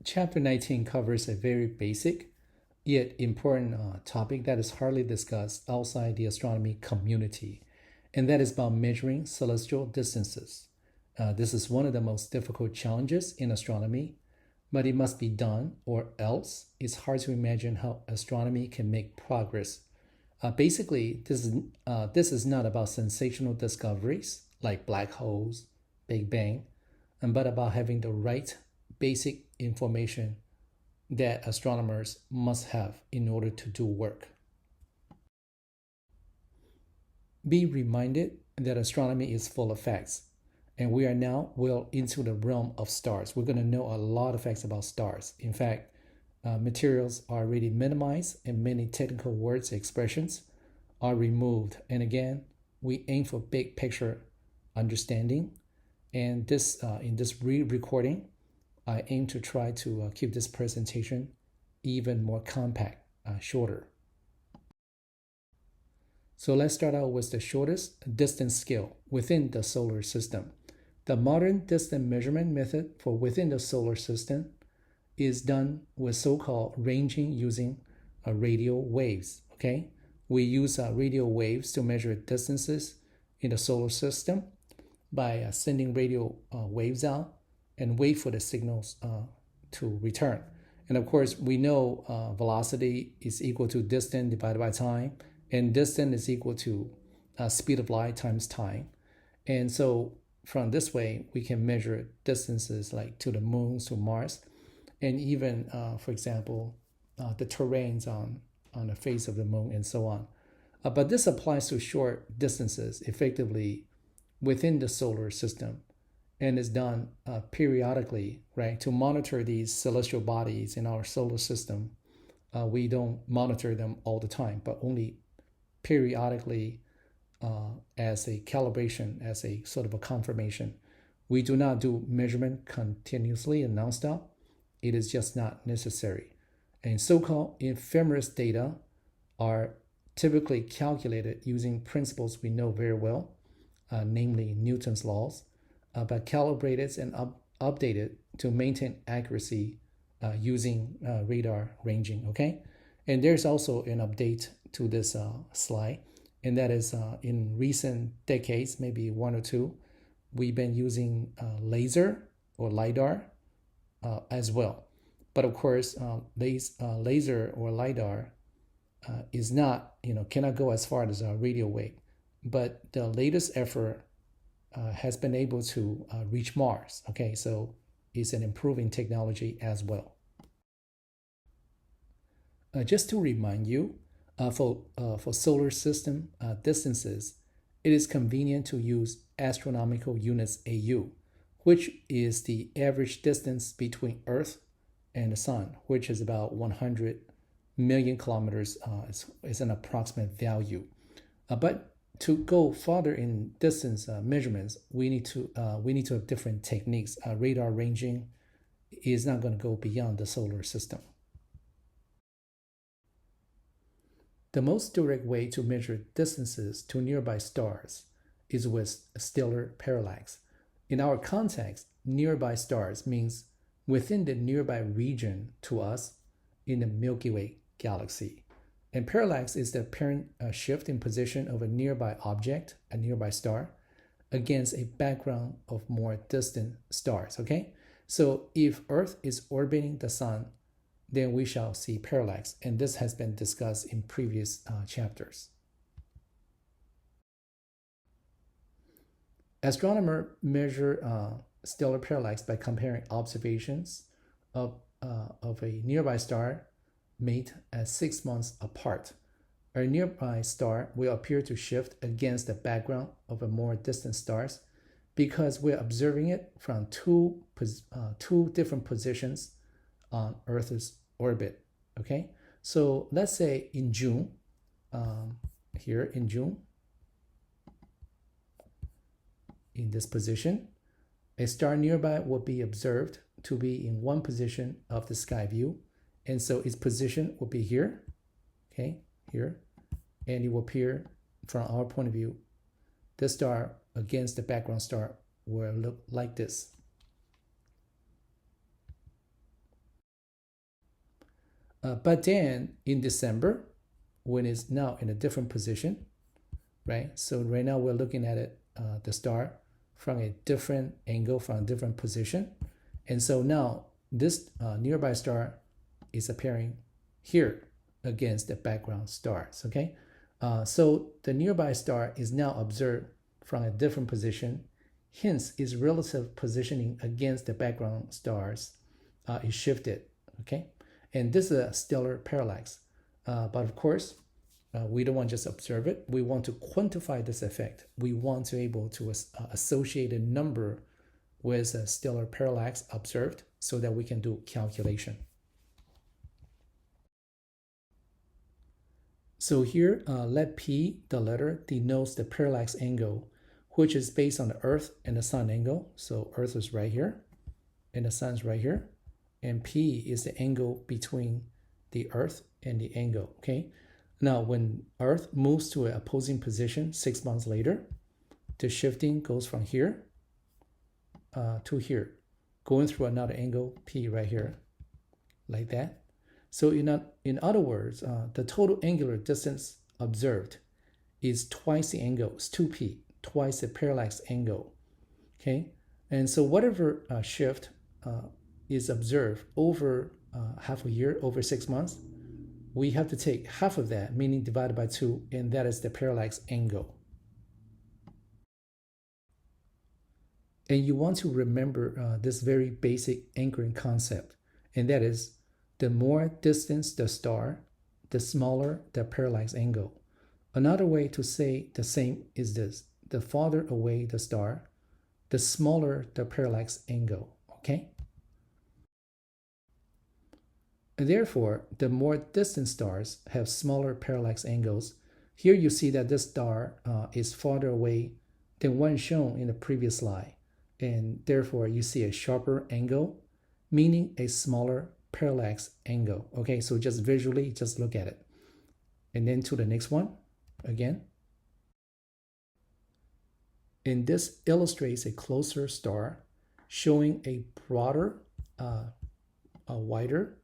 Chapter 19 covers a very basic yet important topic that is hardly discussed outside the astronomy community, and that is about measuring celestial distances. This is one of the most difficult challenges in astronomy, but it must be done, or else it's hard to imagine how astronomy can make progress. Basically, this is not about sensational discoveries like black holes, Big Bang, but about having the right basic information that astronomers must have in order to do work. Be reminded that astronomy is full of facts, and we are now well into the realm of stars. We're going to know a lot of facts about stars. In fact, materials are already minimized and many technical words expressions are removed. And again, we aim for big picture understanding. And this in this re-recording, I aim to try to keep this presentation even more compact, shorter. So let's start out with the shortest distance scale within the solar system. The modern distance measurement method for within the solar system is done with so-called ranging using radio waves. Okay, we use radio waves to measure distances in the solar system by sending radio waves out and wait for the signals to return. And of course, we know velocity is equal to distance divided by time, and distance is equal to speed of light times time. And so from this way, we can measure distances like to the moon, to Mars, and even, for example, the terrains on the face of the moon and so on. But this applies to short distances effectively within the solar system and is done periodically, right? To monitor these celestial bodies in our solar system, we don't monitor them all the time, but only periodically as a calibration, as a sort of a confirmation. We do not do measurement continuously and nonstop. It is just not necessary. And so-called ephemeris data are typically calculated using principles we know very well, namely Newton's laws, but calibrated and updated to maintain accuracy using radar ranging, okay? And there's also an update to this slide, and that is in recent decades, maybe one or two, we've been using laser or LiDAR as well. But of course, laser or LiDAR is not, cannot go as far as a radio wave. But the latest effort has been able to reach Mars. Okay, so it's an improving technology as well. Just to remind you, for solar system distances, it is convenient to use astronomical units AU, which is the average distance between Earth and the Sun, which is about 100 million kilometers. Is an approximate value. But to go farther in distance measurements, we need to have different techniques. Radar ranging is not going to go beyond the solar system. The most direct way to measure distances to nearby stars is with stellar parallax. In our context, nearby stars means within the nearby region to us in the Milky Way galaxy. And parallax is the apparent shift in position of a nearby object, a nearby star, against a background of more distant stars, okay? So if Earth is orbiting the Sun, then we shall see parallax, and this has been discussed in previous chapters. Astronomers measure stellar parallax by comparing observations of a nearby star made at 6 months apart. A nearby star will appear to shift against the background of a more distant stars because we're observing it from two different positions on Earth's orbit. Okay, so let's say in June, here in June, in this position, a star nearby will be observed to be in one position of the sky view, and so its position will be here, okay, here, and it will appear from our point of view, this star against the background star will look like this. But then in December, when it's now in a different position, right? So right now we're looking at it, the star from a different angle, from a different position. And so now this nearby star is appearing here against the background stars, okay? So the nearby star is now observed from a different position. Hence, its relative positioning against the background stars is shifted, okay? And this is a stellar parallax. But of course, we don't want to just observe it. We want to quantify this effect. We want to be able to associate a number with a stellar parallax observed so that we can do calculation. So here, let P, the letter, denotes the parallax angle, which is based on the Earth and the Sun angle. So Earth is right here, and the Sun is right here. And P is the angle between the Earth and the angle, okay? Now, when Earth moves to an opposing position 6 months later, the shifting goes from here to here, going through another angle, P right here, like that. So in other words, the total angular distance observed is twice the angle, it's 2P, twice the parallax angle, okay? And so whatever shift is observed over half a year, over 6 months, we have to take half of that, meaning divided by 2, and that is the parallax angle. And you want to remember this very basic anchoring concept, and that is the more distance the star, the smaller the parallax angle. Another way to say the same is this: the farther away the star, the smaller the parallax angle, okay? Therefore, the more distant stars have smaller parallax angles. Here you see that this star is farther away than one shown in the previous slide, and therefore you see a sharper angle, meaning a smaller parallax angle. Okay, so just visually, just look at it. And then to the next one, again. And this illustrates a closer star showing a broader, a wider,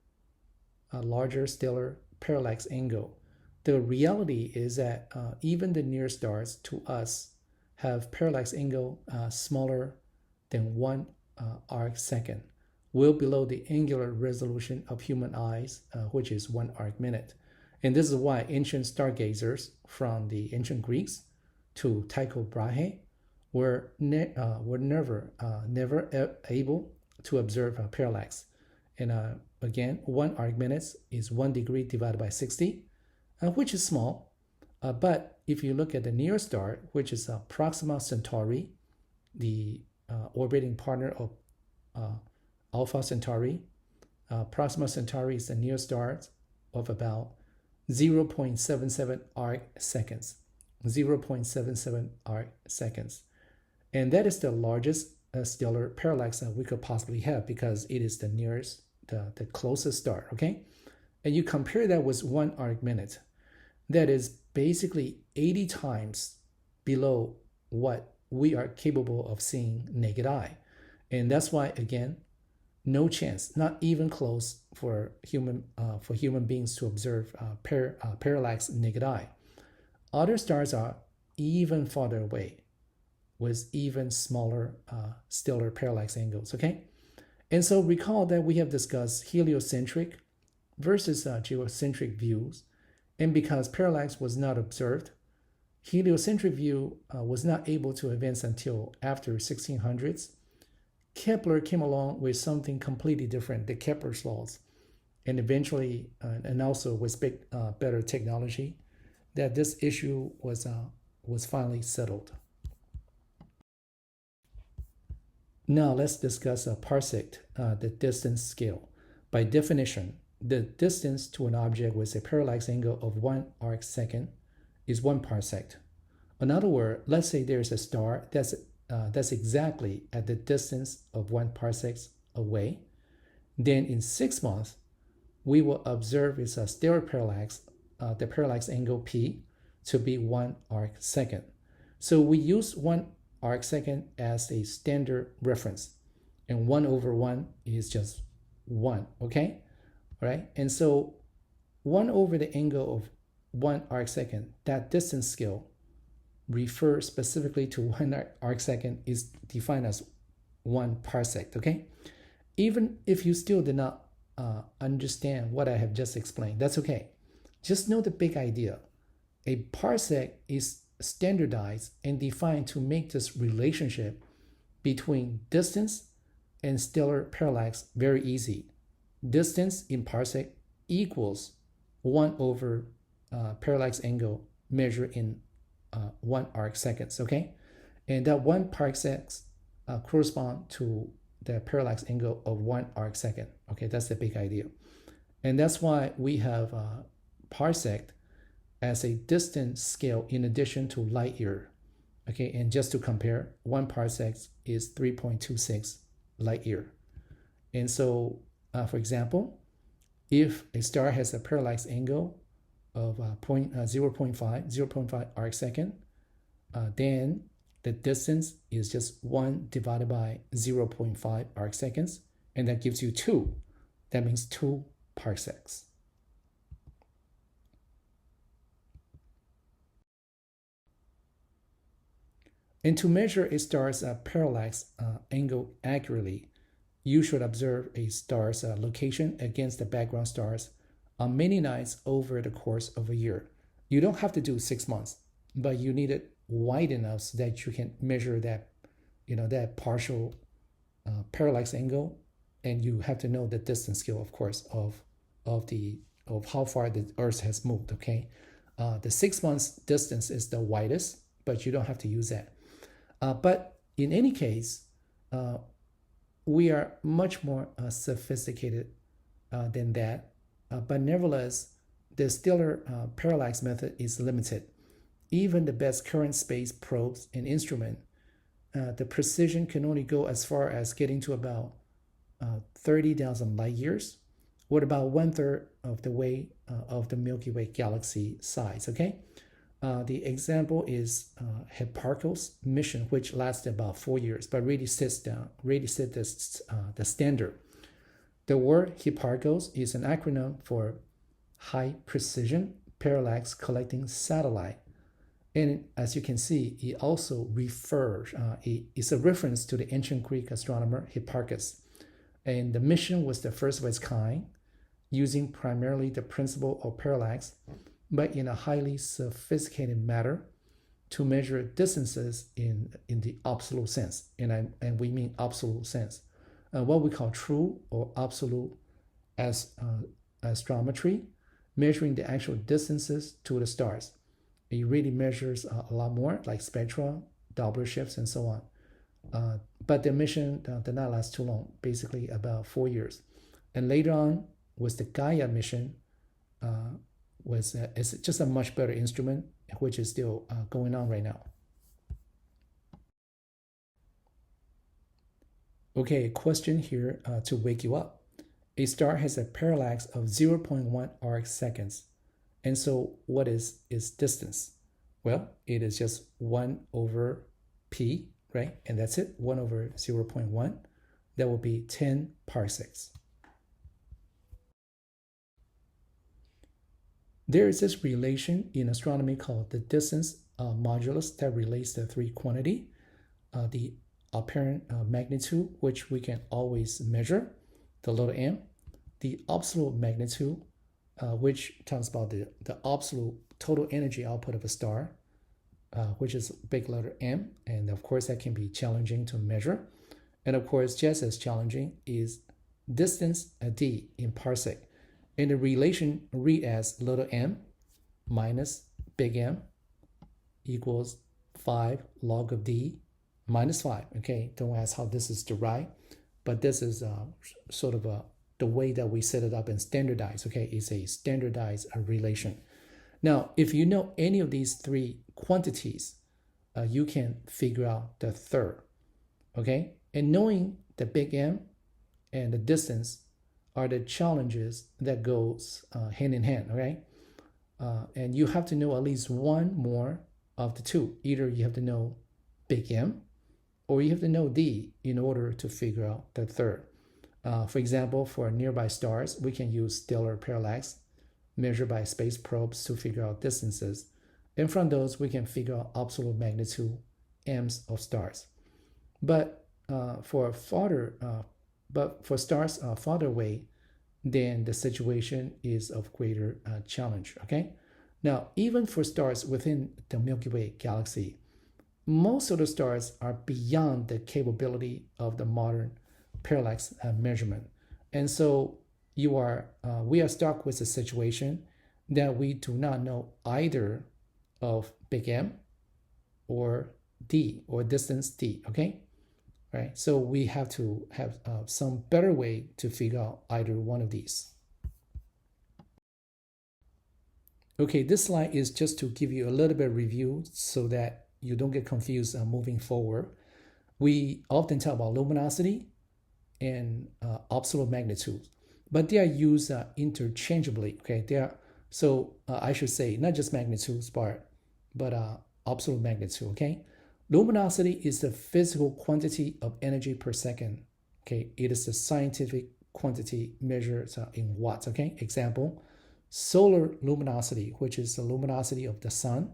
a larger stellar parallax angle. The reality is that even the near stars to us have parallax angle smaller than 1 arc second, well below the angular resolution of human eyes, which is 1 arc minute. And this is why ancient stargazers from the ancient Greeks to Tycho Brahe were never able to observe parallax. And again, 1 arc minutes is 1 degree divided by 60, which is small. But if you look at the nearest star, which is Proxima Centauri, the orbiting partner of Alpha Centauri, Proxima Centauri is the nearest star of about 0.77 arc seconds. 0.77 arc seconds. And that is the largest stellar parallax that we could possibly have because it is the nearest, the closest star, okay? And you compare that with 1 arc minute. That is basically 80 times below what we are capable of seeing naked eye. And that's why, again, no chance, not even close for human beings to observe parallax naked eye. Other stars are even farther away with even smaller stellar parallax angles, okay? And so recall that we have discussed heliocentric versus geocentric views. And because parallax was not observed, heliocentric view was not able to advance until after 1600s. Kepler came along with something completely different, the Kepler's laws, and eventually, and also with better technology, that this issue was finally settled. Now let's discuss a parsec, the distance scale. By definition, the distance to an object with a parallax angle of 1 arc second is 1 parsec. In other words, let's say there's a star that's exactly at the distance of 1 parsec away. Then in 6 months, we will observe its stellar parallax, the parallax angle P, to be 1 arc second. So we use 1 arc second as a standard reference, and 1 over 1 is just 1, okay? All right, and so 1 over the angle of 1 arcsecond, that distance scale refers specifically to 1 arcsecond is defined as 1 parsec, okay? Even if you still did not understand what I have just explained, that's okay. Just know the big idea. A parsec is standardized and defined to make this relationship between distance and stellar parallax very easy. Distance in parsec equals 1 over parallax angle measured in 1 arcseconds, okay? And that 1 parsec corresponds to the parallax angle of 1 arcsecond, okay? That's the big idea. And that's why we have parsec as a distance scale in addition to light year, okay? And just to compare, 1 parsec is 3.26 light year. And so, for example, if a star has a parallax angle of 0.5 arcsecond, then the distance is just 1 divided by 0.5 arcseconds, and that gives you 2. That means 2 parsecs. And to measure a star's parallax angle accurately, you should observe a star's location against the background stars on many nights over the course of a year. You don't have to do 6 months, but you need it wide enough so that you can measure that, that partial parallax angle, and you have to know the distance scale, of course, of how far the Earth has moved. Okay, the 6 months distance is the widest, but you don't have to use that. But in any case, we are much more sophisticated than that. But nevertheless, the stellar parallax method is limited. Even the best current space probes and instruments, the precision can only go as far as getting to about 30,000 light years, or about 1/3 of the way of the Milky Way galaxy size. Okay, the example is Hipparcos mission, which lasted about 4 years, but really set the standard. The word Hipparcos is an acronym for High Precision Parallax Collecting Satellite. And as you can see, it also refers, it's a reference to the ancient Greek astronomer Hipparchus. And the mission was the first of its kind, using primarily the principle of parallax, but in a highly sophisticated manner to measure distances in the absolute sense. And we mean absolute sense. What we call true or absolute astrometry, measuring the actual distances to the stars. It really measures a lot more, like spectra, Doppler shifts, and so on. But the mission did not last too long, basically about 4 years. And later on was the Gaia mission, it's just a much better instrument, which is still going on right now. Okay, a question here to wake you up. A star has a parallax of 0.1 arcseconds. And so what is its distance? Well, it is just 1 over p, right? And that's it, 1 over 0.1. That will be 10 parsecs. There is this relation in astronomy called the distance modulus that relates the 3 quantity, the apparent magnitude, which we can always measure, the little m, the absolute magnitude, which talks about the absolute total energy output of a star, which is big letter M, and of course that can be challenging to measure. And of course, just as challenging is distance d in parsec. And the relation read as little m minus big M equals 5 log of d minus 5. Okay, don't ask how this is derived, but this is sort of the way that we set it up and standardize. Okay, it's a standardized relation. Now, if you know any of these 3 quantities, you can figure out the third. Okay, and knowing the big M and the distance are the challenges that goes hand in hand. Okay, and you have to know at least one more of the 2. Either you have to know big M, or you have to know D in order to figure out the third. For example, for nearby stars, we can use stellar parallax measured by space probes to figure out distances. And from those, we can figure out absolute magnitude m's of stars. But for stars farther away, then the situation is of greater challenge. Okay. Now, even for stars within the Milky Way galaxy, most of the stars are beyond the capability of the modern parallax measurement, and so we are stuck with a situation that we do not know either of big M or D or distance D. Okay, right? So we have to have some better way to figure out either one of these. Okay, this slide is just to give you a little bit of review so that you don't get confused moving forward. We often talk about luminosity and absolute magnitude, but they are used interchangeably. Okay, I should say not just magnitudes, but absolute magnitude. Okay, luminosity is the physical quantity of energy per second. Okay, it is the scientific quantity measured in watts. Okay, example. Solar luminosity, which is the luminosity of the sun,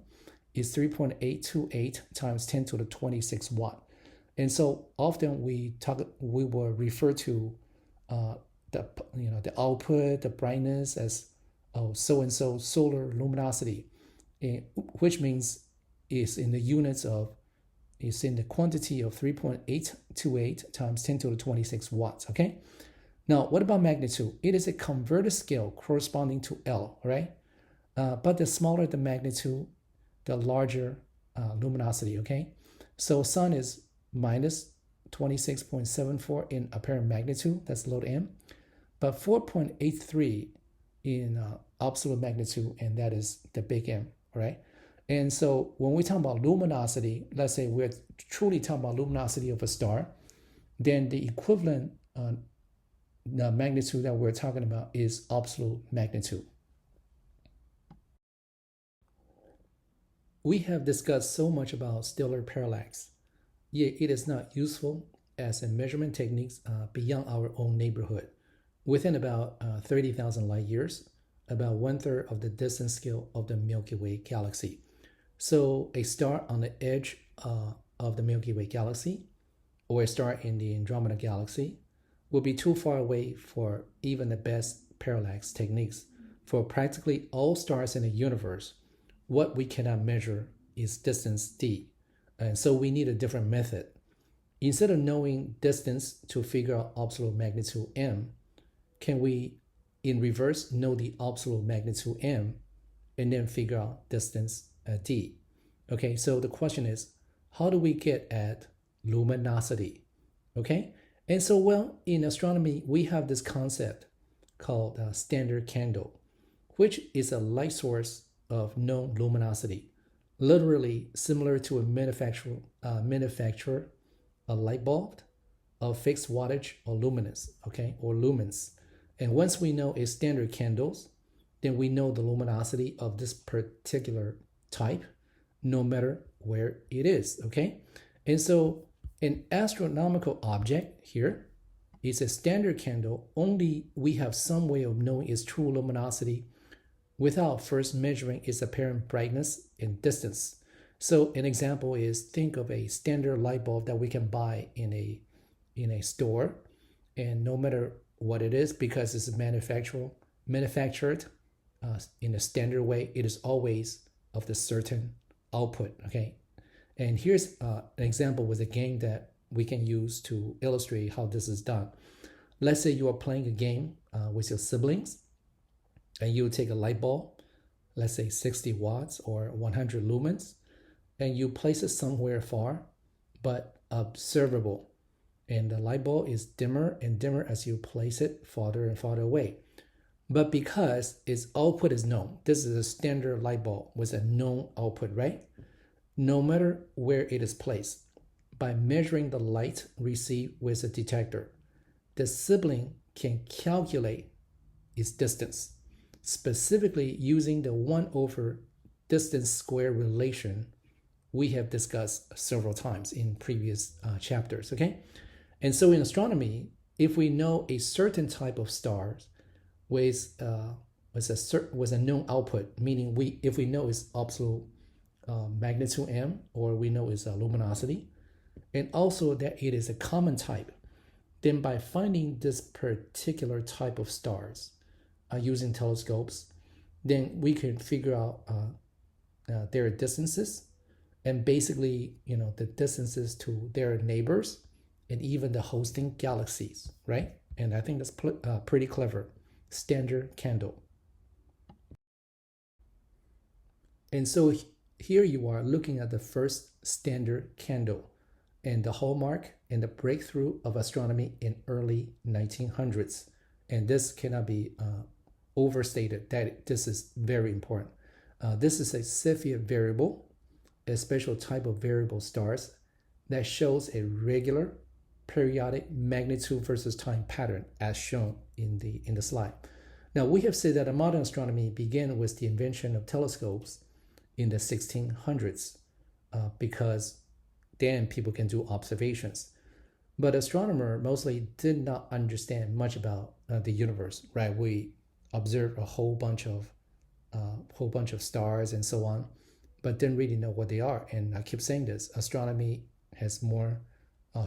is 3.828 times 10 to the 26 watt. And so often we will refer to the output, the brightness as so and so solar luminosity, which means is in the quantity of 3.828 times 10 to the 26 watts. Okay. Now, what about magnitude? It is a converted scale corresponding to L, right? But the smaller the magnitude, the larger luminosity, okay? So sun is minus 26.74 in apparent magnitude, that's load M, but 4.83 in absolute magnitude, and that is the big M, right? And so when we talk about luminosity, let's say we're truly talking about luminosity of a star, then the equivalent the magnitude that we're talking about is absolute magnitude. We have discussed so much about stellar parallax, yet it is not useful as a measurement technique beyond our own neighborhood. Within about 30,000 light years, about 1/3 of the distance scale of the Milky Way galaxy. So a star on the edge of the Milky Way galaxy, or a star in the Andromeda galaxy, will be too far away for even the best parallax techniques. For practically all stars in the universe, what we cannot measure is distance d, and so we need a different method. Instead of knowing distance to figure out absolute magnitude m, can we in reverse know the absolute magnitude m and then figure out distance d? Okay, so the question is, how do we get at luminosity? Okay, and so, well, in astronomy, we have this concept called standard candle, which is a light source of known luminosity, literally similar to a manufacturer a light bulb of fixed wattage or luminance, okay, or lumens. And once we know a standard candles, then we know the luminosity of this particular type, no matter where it is, okay? And so an astronomical object here is a standard candle, only we have some way of knowing its true luminosity without first measuring its apparent brightness and distance. So an example is, think of a standard light bulb that we can buy in a store, and no matter what it is, because it's manufactured in a standard way, it is always of the certain output, okay? And here's an example with a game that we can use to illustrate how this is done. Let's say you are playing a game with your siblings, and you take a light bulb, let's say 60 watts or 100 lumens, and you place it somewhere far, but observable. And the light bulb is dimmer and dimmer as you place it farther and farther away. But because its output is known, this is a standard light bulb with a known output, right? No matter where it is placed, by measuring the light received with a detector, the sibling can calculate its distance, specifically using the 1/, distance square relation we have discussed several times in previous chapters, okay? And so in astronomy, if we know a certain type of stars with was a known output, meaning if we know it's absolute magnitude m, or we know it's a luminosity, and also that it is a common type, then by finding this particular type of stars using telescopes, then we can figure out their distances, and basically, the distances to their neighbors and even the hosting galaxies, right? And I think that's pretty clever. Standard candle. And so here you are looking at the first standard candle and the hallmark and the breakthrough of astronomy in early 1900s. And this cannot be overstated that this is very important. This is a Cepheid variable, a special type of variable stars that shows a regular periodic magnitude versus time pattern as shown in the slide. Now, we have said that modern astronomy began with the invention of telescopes in the 1600s because then people can do observations. But astronomers mostly did not understand much about the universe, right? We observed a whole bunch of stars and so on, but didn't really know what they are. And I keep saying this: astronomy has more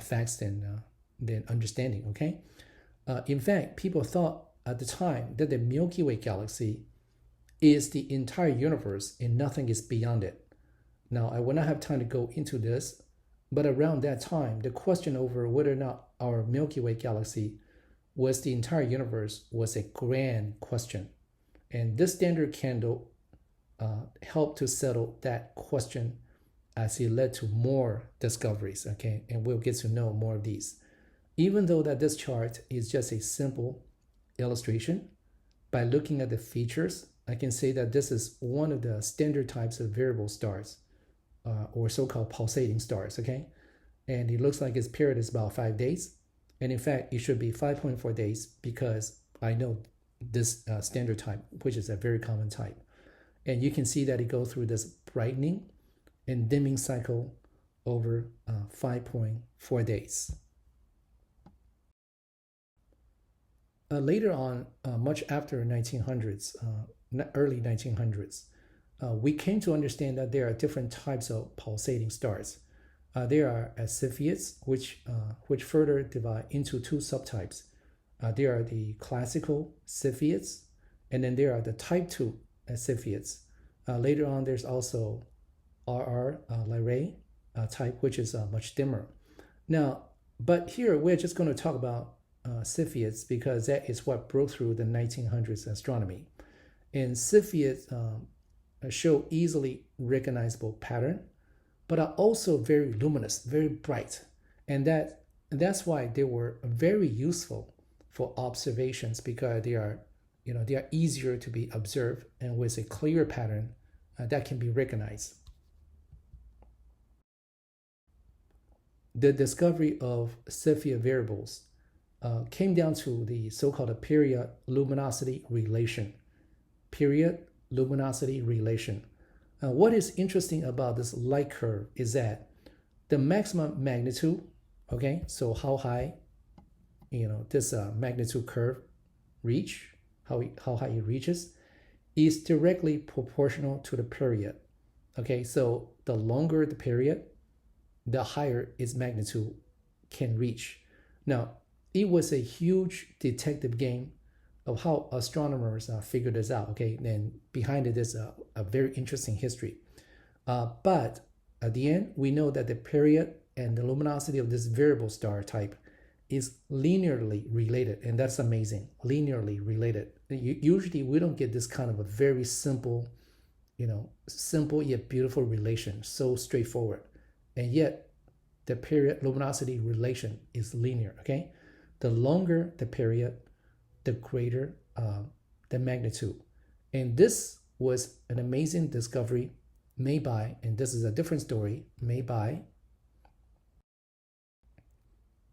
facts than understanding. Okay. In fact, people thought at the time that the Milky Way galaxy is the entire universe and nothing is beyond it. Now, I will not have time to go into this, but around that time, the question over whether or not our Milky Way galaxy was the entire universe was a grand question. And this standard candle helped to settle that question as it led to more discoveries, okay? And we'll get to know more of these. Even though that this chart is just a simple illustration, by looking at the features, I can say that this is one of the standard types of variable stars, or so-called pulsating stars, okay? And it looks like its period is about 5 days. And in fact, it should be 5.4 days because I know this standard type, which is a very common type. And you can see that it goes through this brightening and dimming cycle over 5.4 days. Later on, much after 1900s, early 1900s, we came to understand that there are different types of pulsating stars. There are Cepheids, which further divide into two subtypes. There are the classical Cepheids, and then there are the type 2 Cepheids. Later on, there's also RR Lyrae type, which is much dimmer. Now, but here we're just going to talk about Cepheids because that is what broke through the 1900s astronomy. And Cepheids show easily recognizable pattern, but are also very luminous, very bright. And that's why they were very useful for observations because they are easier to be observed and with a clear pattern that can be recognized. The discovery of Cepheid variables came down to the so-called period luminosity relation. Period luminosity relation. What is interesting about this light curve is that the maximum magnitude, okay, so how high, this magnitude curve reach, how high it reaches, is directly proportional to the period. Okay, so the longer the period, the higher its magnitude can reach. Now, it was a huge detective game of how astronomers figured this out, okay? And behind it is a very interesting history. But at the end, we know that the period and the luminosity of this variable star type is linearly related, and that's amazing, linearly related. Usually, we don't get this kind of a very simple, simple yet beautiful relation, so straightforward. And yet, the period luminosity relation is linear, okay? The longer the period, the greater the magnitude. And this was an amazing discovery made by, and this is a different story, made by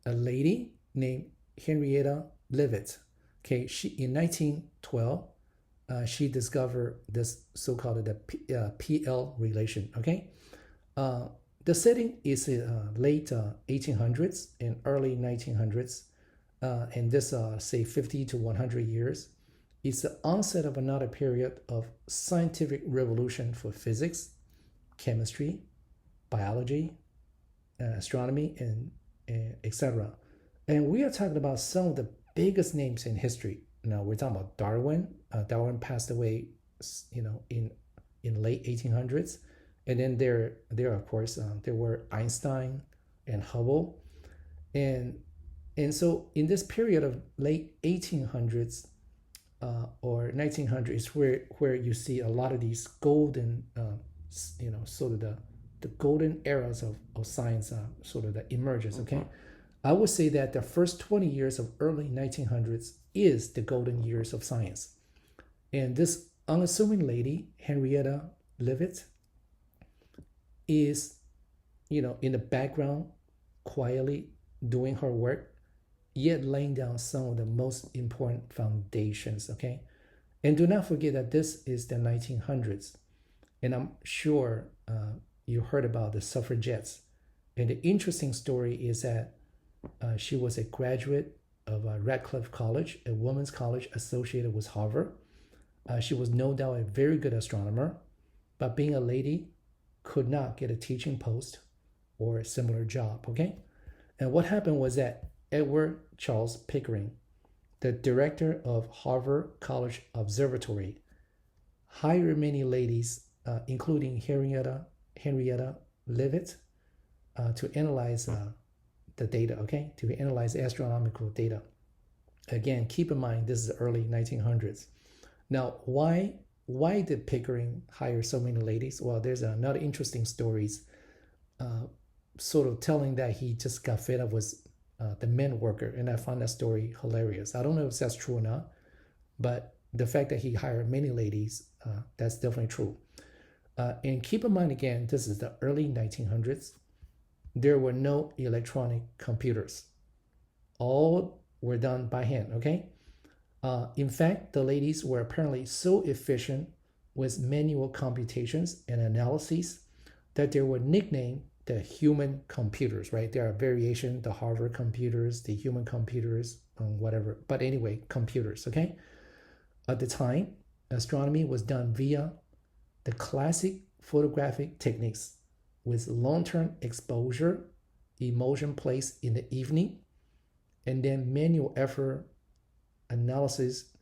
a lady named Henrietta Leavitt. Okay, in 1912, she discovered this so-called the PL relation. Okay, the setting is late 1800s and early 1900s. And this, say 50 to 100 years, is the onset of another period of scientific revolution for physics, chemistry, biology, astronomy, and etc. And we are talking about some of the biggest names in history. Now we're talking about Darwin. Darwin passed away, in late 1800s, and then there of course there were Einstein and Hubble, and so in this period of late 1800s or 1900s, where you see a lot of these golden, sort of the golden eras of science sort of that emerges. Okay, I would say that the first 20 years of early 1900s is the golden years of science, and this unassuming lady, Henrietta Leavitt, is, in the background, quietly doing her work, yet laying down some of the most important foundations, okay? And do not forget that this is the 1900s. And I'm sure you heard about the suffragettes. And the interesting story is that she was a graduate of Radcliffe College, a women's college associated with Harvard. She was no doubt a very good astronomer, but being a lady, could not get a teaching post or a similar job, okay? And what happened was that Edward Charles Pickering, the director of Harvard College Observatory, hired many ladies, including Henrietta Leavitt, to analyze the data, okay? To analyze astronomical data. Again, keep in mind, this is the early 1900s. Now, why did Pickering hire so many ladies? Well, there's another interesting stories sort of telling that he just got fed up with the men worker, and I found that story hilarious. I don't know if that's true or not, but the fact that he hired many ladies, that's definitely true. And keep in mind, again, this is the early 1900s. There were no electronic computers. All were done by hand, okay? In fact, the ladies were apparently so efficient with manual computations and analyses that they were nicknamed the human computers, right? There are variations, the Harvard computers, the human computers, whatever. But anyway, computers, okay? At the time, astronomy was done via the classic photographic techniques with long-term exposure, emulsion placed in the evening, and then manual effort analyses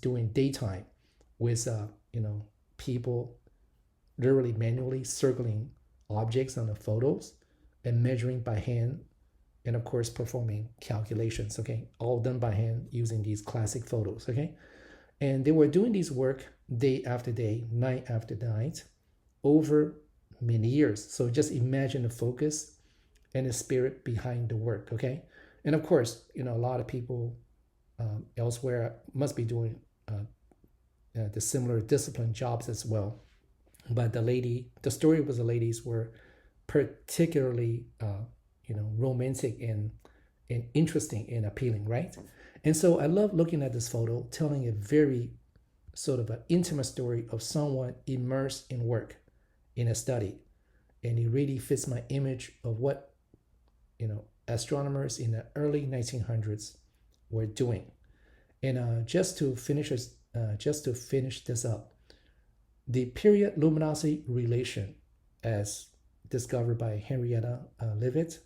during daytime with people literally manually circling objects on the photos and measuring by hand, and of course performing calculations, okay? All done by hand using these classic photos, okay? And they were doing this work day after day, night after night, over many years. So just imagine the focus and the spirit behind the work, okay? And of course, a lot of people elsewhere must be doing the similar discipline jobs as well. But the story was the ladies were particularly, romantic and interesting and appealing, right? And so I love looking at this photo, telling a very sort of an intimate story of someone immersed in work, in a study. And it really fits my image of what, astronomers in the early 1900s were doing. And just to finish this up, the period luminosity relation, as discovered by Henrietta Leavitt,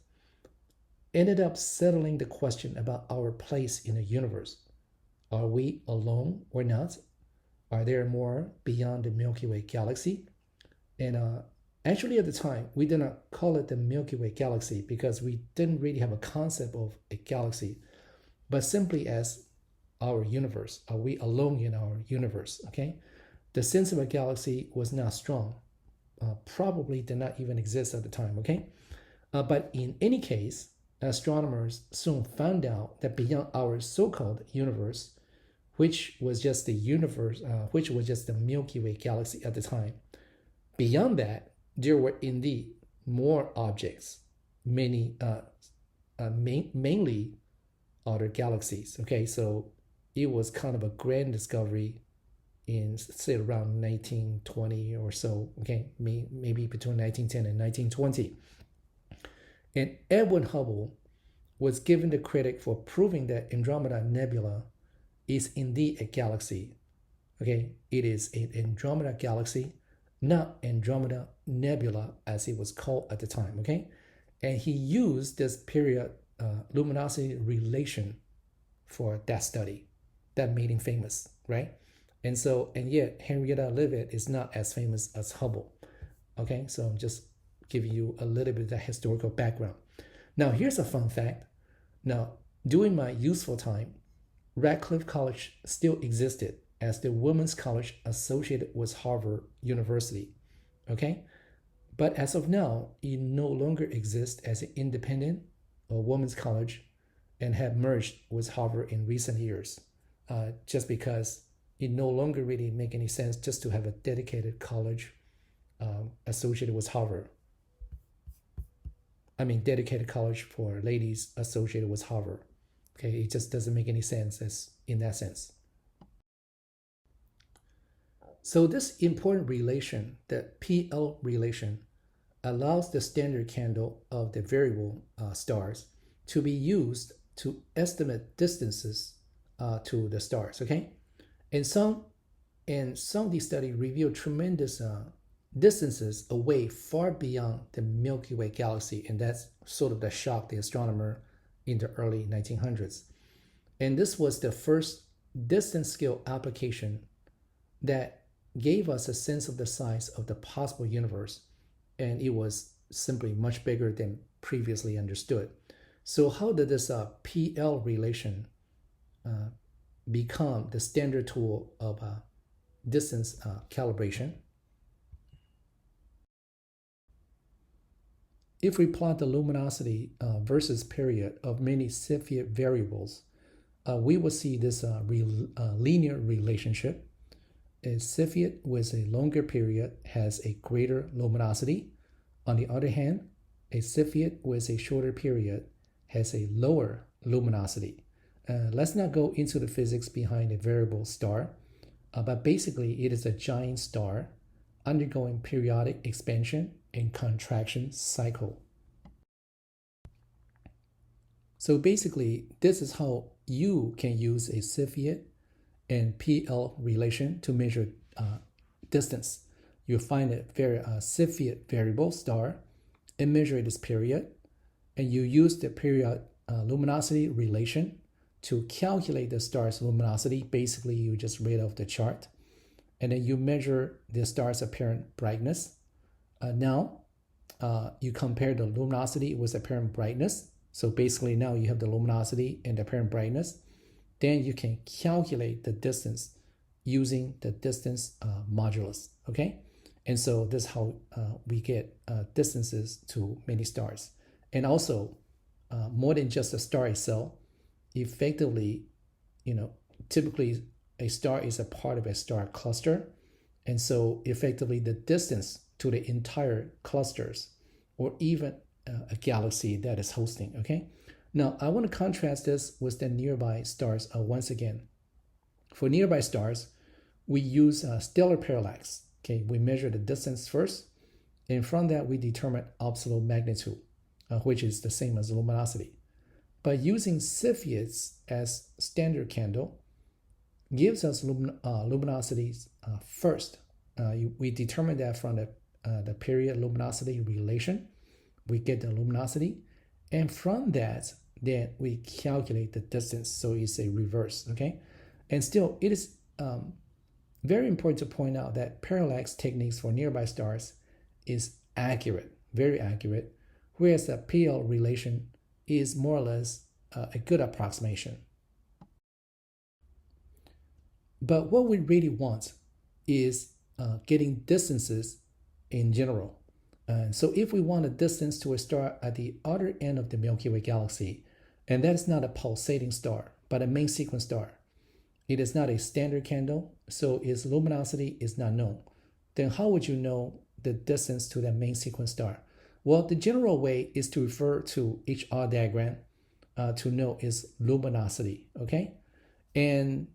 ended up settling the question about our place in the universe. Are we alone or not? Are there more beyond the Milky Way galaxy? And actually, at the time, we did not call it the Milky Way galaxy because we didn't really have a concept of a galaxy, but simply as our universe. Are we alone in our universe? Okay, the sense of a galaxy was not strong, probably did not even exist at the time. Okay, but in any case, astronomers soon found out that beyond our so-called universe, which was just the Milky Way galaxy at the time, beyond that, there were indeed more objects, mainly other galaxies. Okay, so it was kind of a grand discovery in, say, around 1920 or so. Okay, maybe between 1910 and 1920. And Edwin Hubble was given the credit for proving that Andromeda Nebula is indeed a galaxy. Okay, it is an Andromeda galaxy, not Andromeda Nebula as it was called at the time. Okay, and he used this period luminosity relation for that study that made him famous, right? And yet Henrietta Leavitt is not as famous as Hubble. Okay, so I'm just giving you a little bit of the historical background. Now, here's a fun fact. Now, during my useful time, Radcliffe College still existed as the women's college associated with Harvard University. Okay, but as of now, it no longer exists as an independent or women's college and have merged with Harvard in recent years, just because it no longer really make any sense just to have a dedicated college associated with Harvard. I mean, dedicated college for ladies associated with Harvard. Okay, it just doesn't make any sense as in that sense. So this important relation, the PL relation, allows the standard candle of the variable stars to be used to estimate distances to the stars. Okay, and some of these studies reveal tremendous distances away far beyond the Milky Way galaxy, and that's sort of the shock the astronomer in the early 1900s. And this was the first distance scale application that gave us a sense of the size of the possible universe, and it was simply much bigger than previously understood. So how did this PL relation become the standard tool of distance calibration? If we plot the luminosity versus period of many Cepheid variables, we will see this linear relationship. A Cepheid with a longer period has a greater luminosity. On the other hand, a Cepheid with a shorter period has a lower luminosity. Let's not go into the physics behind a variable star, but basically it is a giant star undergoing periodic expansion and contraction cycle. So basically, this is how you can use a Cepheid and PL relation to measure distance. You find a Cepheid variable star and measure its period, and you use the period luminosity relation to calculate the star's luminosity. Basically, you just read off the chart, and then you measure the star's apparent brightness. Now, you compare the luminosity with apparent brightness. So basically, now you have the luminosity and the apparent brightness. Then you can calculate the distance using the distance modulus. Okay, and so this is how we get distances to many stars. And also, more than just the star itself, effectively, typically a star is a part of a star cluster, and so effectively the distance to the entire clusters or even a galaxy that is hosting. Okay, now I want to contrast this with the nearby stars once again. For nearby stars, we use stellar parallax. Okay, we measure the distance first, and from that we determine absolute magnitude, which is the same as luminosity. But using Cepheids as standard candle gives us luminosities first. We determine that from the period luminosity relation. We get the luminosity, and from that, then we calculate the distance. So it's a reverse, okay? And still, it is very important to point out that parallax techniques for nearby stars is accurate, very accurate, whereas the PL relation is more or less a good approximation. But what we really want is getting distances in general. So if we want a distance to a star at the other end of the Milky Way galaxy, and that is not a pulsating star, but a main sequence star, it is not a standard candle, so its luminosity is not known. Then how would you know the distance to that main sequence star? Well, the general way is to refer to HR diagram to know its luminosity, okay? And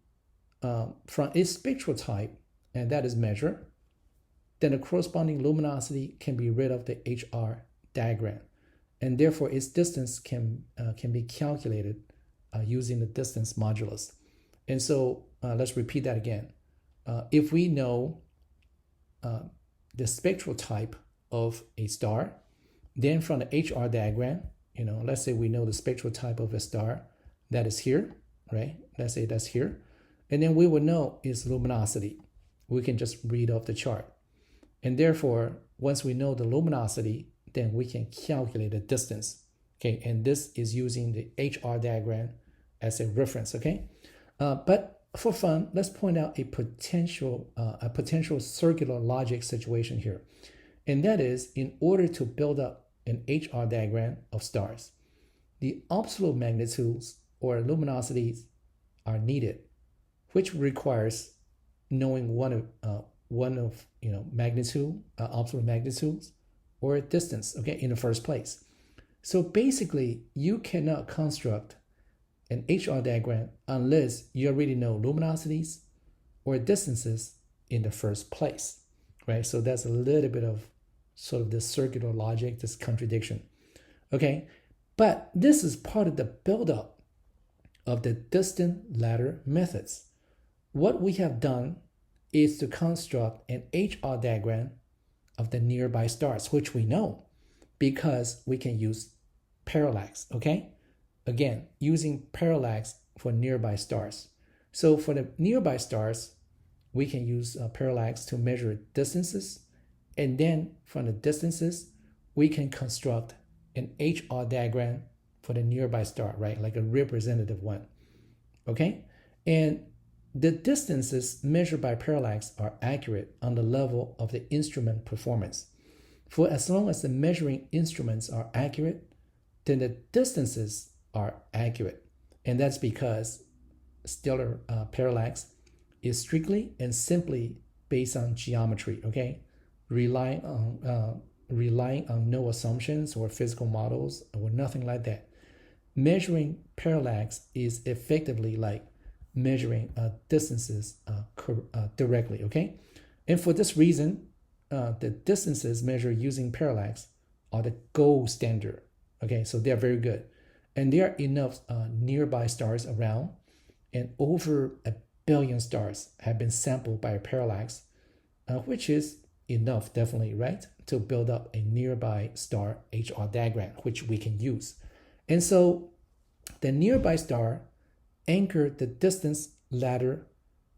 from its spectral type, and that is measured, then the corresponding luminosity can be read off the HR diagram, and therefore its distance can be calculated using the distance modulus. And so let's repeat that again. If we know the spectral type of a star, then from the HR diagram, let's say we know the spectral type of a star that is here, right? Let's say that's here. And then we would know its luminosity. We can just read off the chart. And therefore, once we know the luminosity, then we can calculate the distance. Okay, and this is using the HR diagram as a reference. Okay, but for fun, let's point out a potential circular logic situation here, and that is in order to build up an HR diagram of stars, the absolute magnitudes or luminosities are needed, which requires knowing one of magnitude, absolute magnitudes, or distance. Okay, in the first place. So basically, you cannot construct an HR diagram unless you already know luminosities or distances in the first place, right? So that's a little bit of sort of this circular logic, this contradiction, okay? But this is part of the buildup of the distant ladder methods. What we have done is to construct an HR diagram of the nearby stars, which we know because we can use parallax, okay? Again, using parallax for nearby stars. So for the nearby stars, we can use parallax to measure distances. And then from the distances, we can construct an HR diagram for the nearby star, right? Like a representative one, okay? And the distances measured by parallax are accurate on the level of the instrument performance. For as long as the measuring instruments are accurate, then the distances are accurate. And that's because stellar parallax is strictly and simply based on geometry, okay? Relying on no assumptions or physical models or nothing like that. Measuring parallax is effectively like measuring distances directly, okay? And for this reason, the distances measured using parallax are the gold standard, okay? So they're very good. And there are enough nearby stars around, and over 1 billion stars have been sampled by parallax, which is enough, definitely, right, to build up a nearby star HR diagram, which we can use. And so the nearby star anchored the distance ladder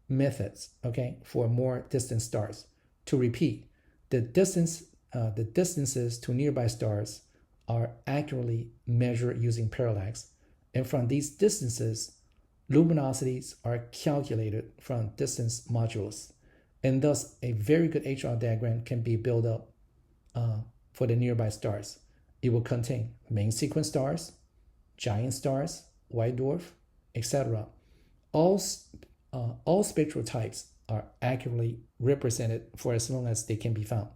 methods, okay, for more distant stars. To repeat, the distances to nearby stars are accurately measured using parallax, and from these distances, luminosities are calculated from distance modulus, and thus a very good HR diagram can be built up for the nearby stars. It will contain main sequence stars, giant stars, white dwarf, etc. All spectral types are accurately represented for as long as they can be found.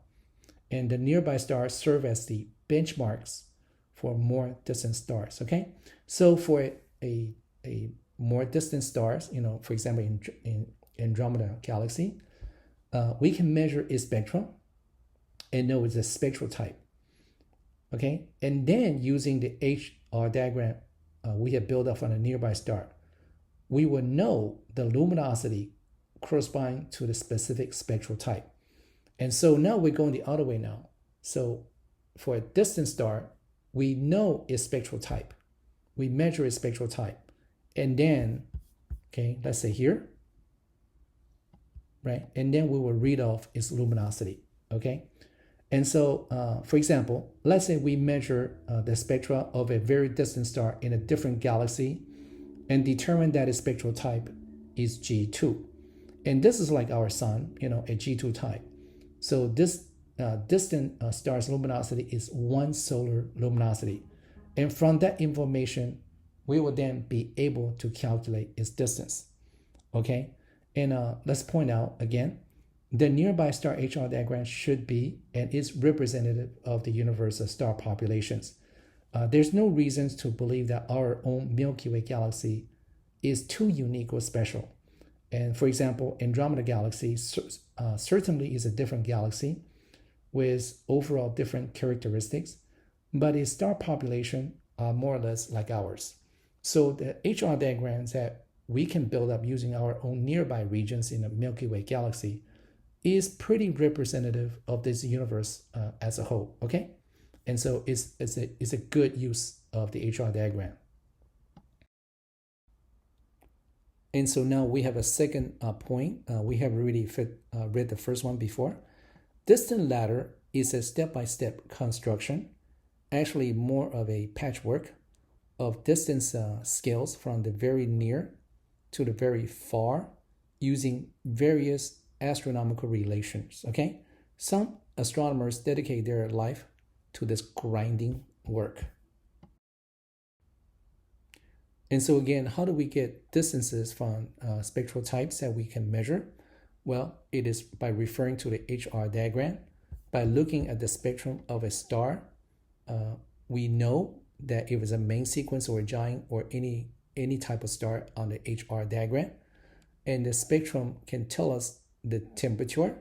And the nearby stars serve as the benchmarks for more distant stars, okay? So for a more distant stars, for example, in Andromeda galaxy, we can measure its spectrum and know it's a spectral type, okay? And then using the HR diagram we have built up on a nearby star, we will know the luminosity corresponding to the specific spectral type. And so now we're going the other way now. So for a distant star, we know its spectral type. We measure its spectral type. And then, okay, let's say here, right? And then we will read off its luminosity, okay? And so, for example, let's say we measure the spectra of a very distant star in a different galaxy and determine that its spectral type is G2. And this is like our sun, a G2 type. So this distant star's luminosity is 1 solar luminosity. And from that information, we will then be able to calculate its distance, okay? And let's point out again, the nearby star HR diagram should be and is representative of the universe's star populations. There's no reasons to believe that our own Milky Way galaxy is too unique or special. And for example, Andromeda galaxy certainly is a different galaxy with overall different characteristics, but its star population are more or less like ours. So the HR diagrams that we can build up using our own nearby regions in the Milky Way galaxy is pretty representative of this universe as a whole, okay? And so it's a good use of the HR diagram. And so now we have a second point. We have already read the first one before. Distant ladder is a step-by-step construction, actually more of a patchwork of distance scales from the very near to the very far using various astronomical relations, okay? Some astronomers dedicate their life to this grinding work. And so again, how do we get distances from spectral types that we can measure? Well, it is by referring to the HR diagram. By looking at the spectrum of a star, we know that if it's a main sequence or a giant or any type of star on the HR diagram, and the spectrum can tell us the temperature,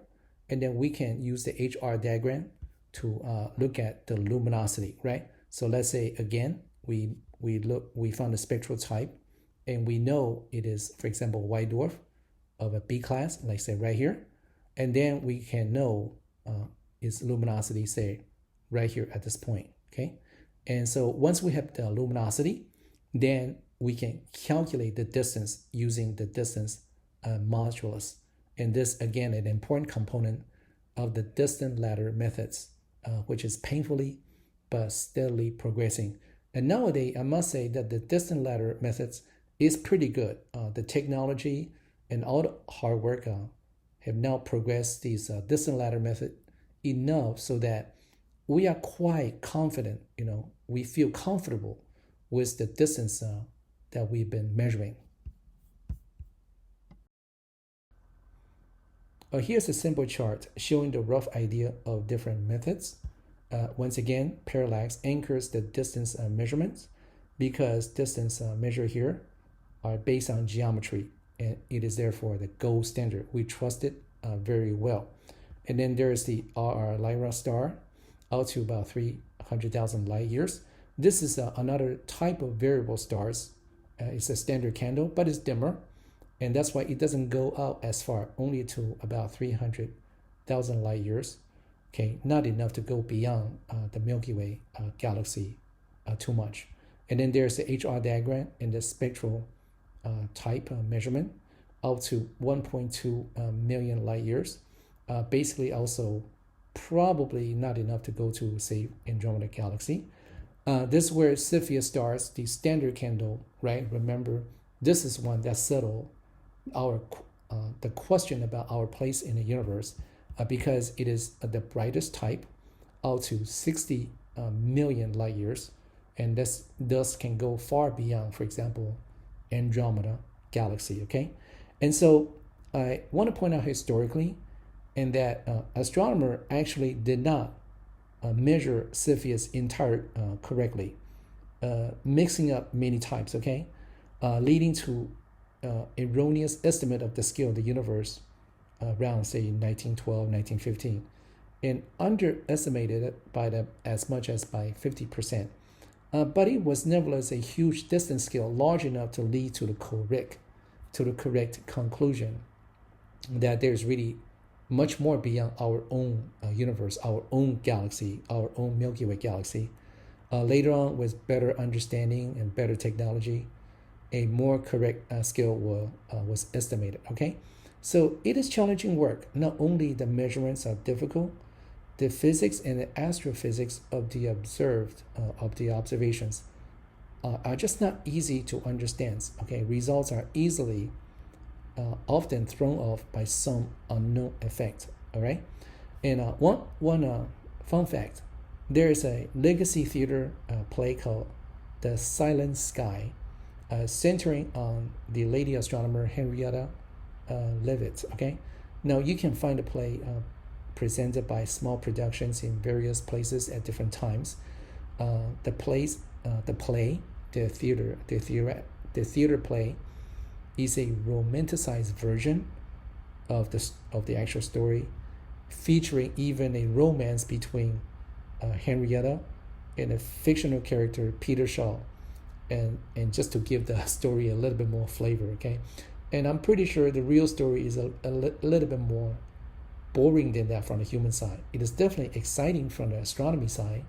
and then we can use the HR diagram to look at the luminosity, right? So let's say again, we found a spectral type, and we know it is, for example, white dwarf of a B class, like say right here, and then we can know its luminosity, say right here at this point, okay? And so once we have the luminosity, then we can calculate the distance using the distance modulus. And this, again, an important component of the distant ladder methods, which is painfully but steadily progressing. And nowadays, I must say that the distant ladder methods is pretty good. The technology and all the hard work have now progressed these distant ladder method enough so that we are quite confident, we feel comfortable with the distance that we've been measuring. Here's a simple chart showing the rough idea of different methods. Once again, parallax anchors the distance measurements because distance measured here are based on geometry, and it is therefore the gold standard. We trust it very well. And then there's the RR Lyra star out to about 300,000 light years. This is another type of variable stars. It's a standard candle, but it's dimmer. And that's why it doesn't go out as far, only to about 300,000 light years. Okay, not enough to go beyond the Milky Way galaxy too much. And then there's the HR diagram and the spectral type measurement out to 1.2 million light years. Basically also probably not enough to go to, say, Andromeda galaxy. This is where Cepheid stars, the standard candle, right? Remember, this is one that settled the question about our place in the universe because it is the brightest type out to 60 million light years, and this thus can go far beyond, for example, Andromeda galaxy, okay? And so I want to point out historically, and that astronomer actually did not measure Cepheid's entire correctly, mixing up many types, okay? Leading to erroneous estimate of the scale of the universe around, say, 1912, 1915, and underestimated it by as much as by 50%. But it was nevertheless a huge distance scale large enough to lead to the correct conclusion that there's really much more beyond our own universe, our own galaxy, our own Milky Way galaxy. Later on, with better understanding and better technology, a more correct scale was estimated, okay? So it is challenging work. Not only the measurements are difficult, the physics and the astrophysics of the observations are just not easy to understand, okay? Results are easily often thrown off by some unknown effect, all right? And one fun fact, there is a legacy theater play called The Silent Sky, centering on the lady astronomer Henrietta Leavitt, okay? Now you can find the play presented by small productions in various places at different times. The theater play is a romanticized version of the actual story, featuring even a romance between Henrietta and a fictional character, Peter Shaw. and just to give the story a little bit more flavor, okay? And I'm pretty sure the real story is a little bit more boring than that from the human side. It is definitely exciting from the astronomy side,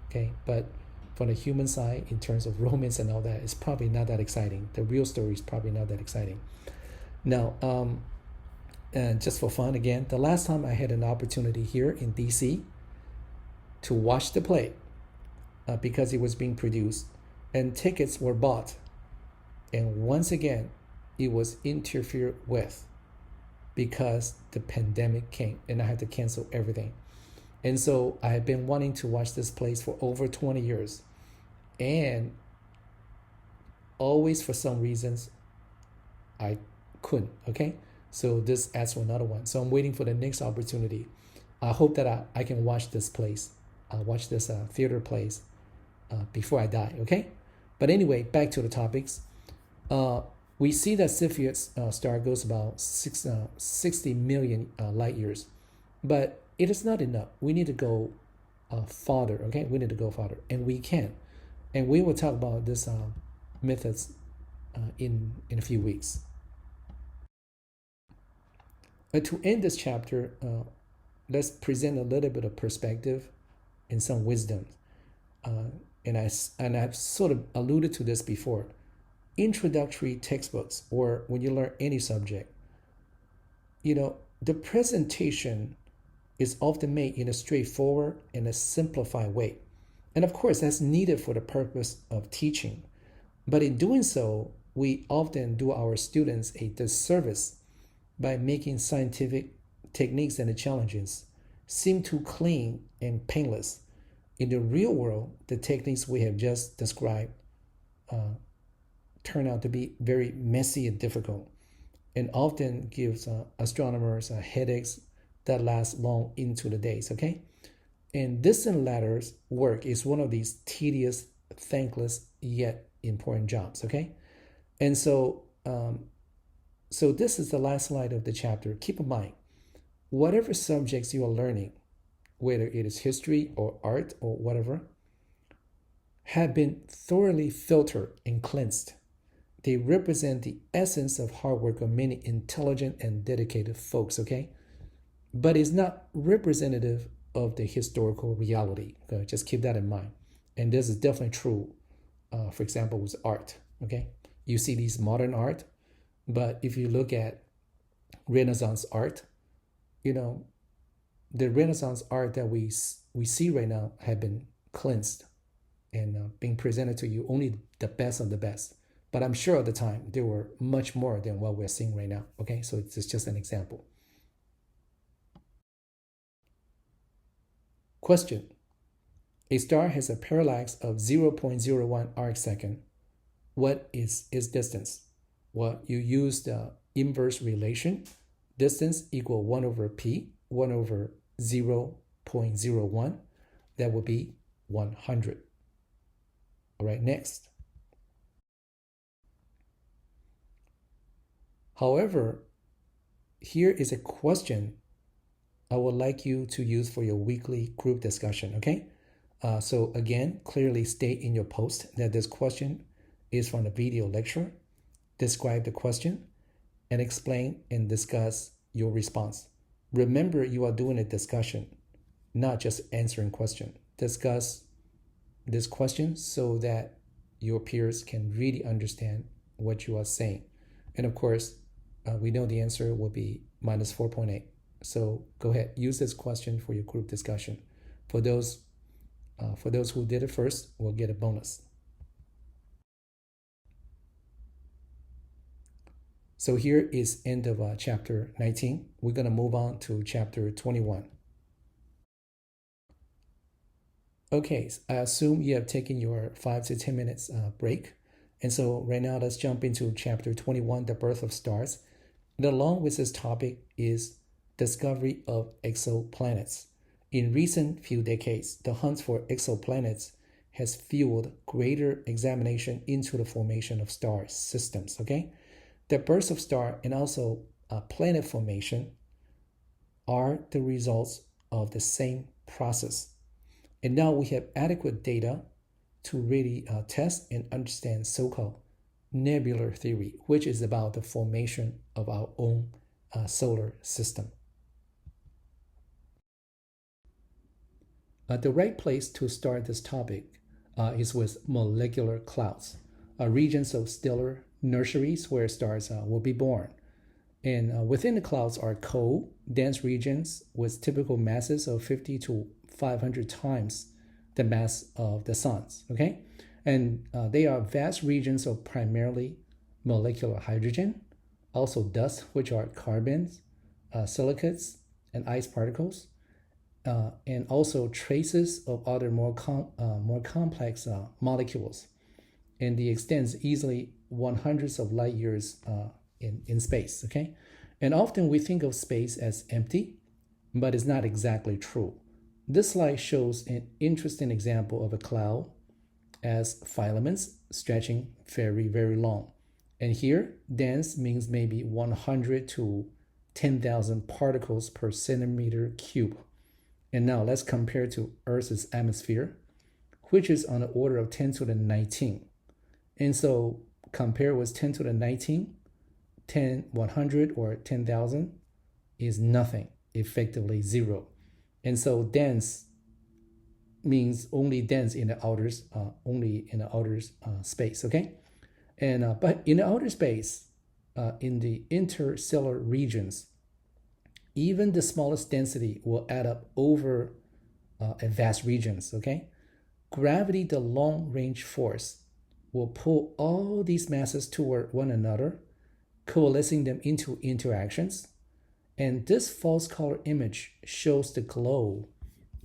okay? But from the human side, in terms of romance and all that, it's probably not that exciting. The real story is probably not that exciting. Now, and just for fun again, the last time I had an opportunity here in DC to watch the play because it was being produced and tickets were bought, and once again it was interfered with because the pandemic came and I had to cancel everything. And so I had been wanting to watch this place for over 20 years, and always for some reasons I couldn't, okay? So this adds to another one. So I'm waiting for the next opportunity. I hope that I can watch this place, watch this theater plays before I die, okay? But anyway, back to the topics. We see that Cepheid's star goes about 60 million light years, but it is not enough. We need to go farther, okay? We need to go farther, and we can. And we will talk about this methods in a few weeks. To end this chapter, let's present a little bit of perspective and some wisdom. And I've sort of alluded to this before. Introductory textbooks, or when you learn any subject, the presentation is often made in a straightforward and a simplified way. And of course, that's needed for the purpose of teaching. But in doing so, we often do our students a disservice by making scientific techniques and the challenges seem too clean and painless. In the real world, the techniques we have just described turn out to be very messy and difficult, and often gives astronomers headaches that last long into the days, okay? And distant ladders work is one of these tedious, thankless, yet important jobs, okay? And so this is the last slide of the chapter. Keep in mind, whatever subjects you are learning, whether it is history or art or whatever, have been thoroughly filtered and cleansed. They represent the essence of hard work of many intelligent and dedicated folks, okay? But it's not representative of the historical reality. Okay? Just keep that in mind. And this is definitely true, for example, with art, okay? You see these modern art, but if you look at Renaissance art, the Renaissance art that we see right now have been cleansed and being presented to you only the best of the best. But I'm sure at the time there were much more than what we're seeing right now. Okay, so it's just an example. Question: a star has a parallax of 0.01 arcsecond. What is its distance? Well, you use the inverse relation. Distance equal 1 over p, 1 over 0.01. That would be 100. All right, next. However, here is a question I would like you to use for your weekly group discussion, okay? So again, clearly state in your post that this question is from the video lecture. Describe the question and explain and discuss your response. Remember, you are doing a discussion, not just answering question. Discuss this question so that your peers can really understand what you are saying. And of course, we know the answer will be minus 4.8. So go ahead, use this question for your group discussion. For those who did it first, will get a bonus. So here is end of chapter 19. We're going to move on to chapter 21. Okay, so I assume you have taken your 5 to 10 minutes break. And so right now, let's jump into chapter 21, the birth of stars. And along with this topic is discovery of exoplanets. In recent few decades, the hunt for exoplanets has fueled greater examination into the formation of star systems, okay? The birth of star and also planet formation are the results of the same process. And now we have adequate data to really test and understand so-called nebular theory, which is about the formation of our own solar system. The right place to start this topic is with molecular clouds, regions of stellar nurseries where stars will be born. And within the clouds are cold, dense regions with typical masses of 50 to 500 times the mass of the suns, okay? And they are vast regions of primarily molecular hydrogen, also dust, which are carbons, silicates, and ice particles, and also traces of other more complex molecules. And the extent is easily 100s of light years in space, okay? And often we think of space as empty, but it's not exactly true. This slide shows an interesting example of a cloud as filaments stretching very, very long. And here, dense means maybe 100 to 10,000 particles per centimeter cube. And now let's compare to Earth's atmosphere, which is on the order of 10 to the 19. And so compare with 10 to the 19, 10, 100 or 10,000 is nothing, effectively zero. And so dense means only dense in the outer, space, okay? And but in the outer space, in the interstellar regions, even the smallest density will add up over vast regions, okay? Gravity, the long-range force, will pull all these masses toward one another, coalescing them into interactions. And this false color image shows the glow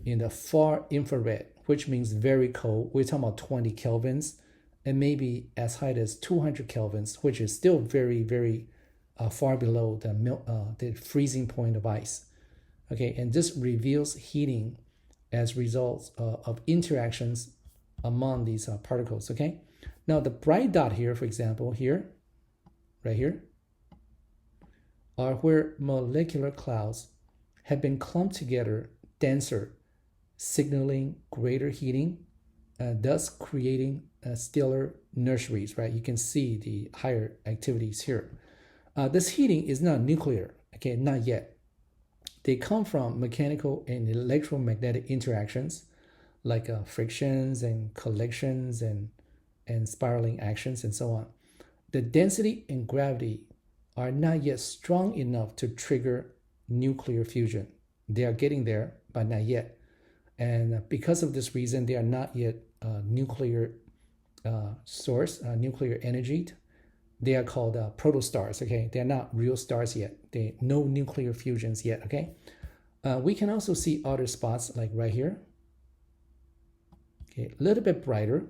in the far infrared, which means very cold. We're talking about 20 kelvins and maybe as high as 200 kelvins, which is still very, very far below the freezing point of ice. Okay, and this reveals heating as results of interactions among these particles. Okay, now the bright dot here, for example, here, right here, are where molecular clouds have been clumped together denser, signaling greater heating, thus creating stellar nurseries, right? You can see the higher activities here. This heating is not nuclear, okay, not yet. They come from mechanical and electromagnetic interactions like frictions and collisions and spiraling actions and so on. The density and gravity are not yet strong enough to trigger nuclear fusion. They are getting there, but not yet. And because of this reason, they are not yet nuclear source, nuclear energy. They are called protostars, okay? They're not real stars yet. No nuclear fusions yet, okay? We can also see other spots like right here. Okay, a little bit brighter,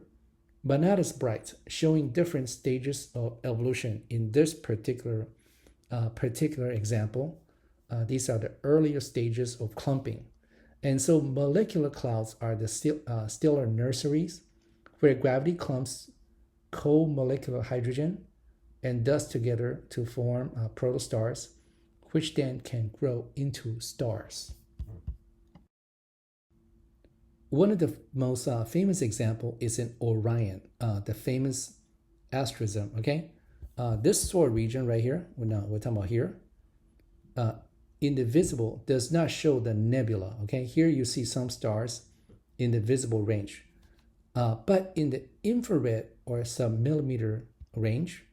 but not as bright, showing different stages of evolution in this particular example. These are the earlier stages of clumping. And so molecular clouds are the stellar nurseries where gravity clumps cold molecular hydrogen and dust together to form protostars, which then can grow into stars. One of the most famous example is in Orion, the famous asterism, okay? This solar region right here, we're talking about here, in the visible does not show the nebula, okay? Here you see some stars in the visible range. But in the infrared or sub-millimeter range,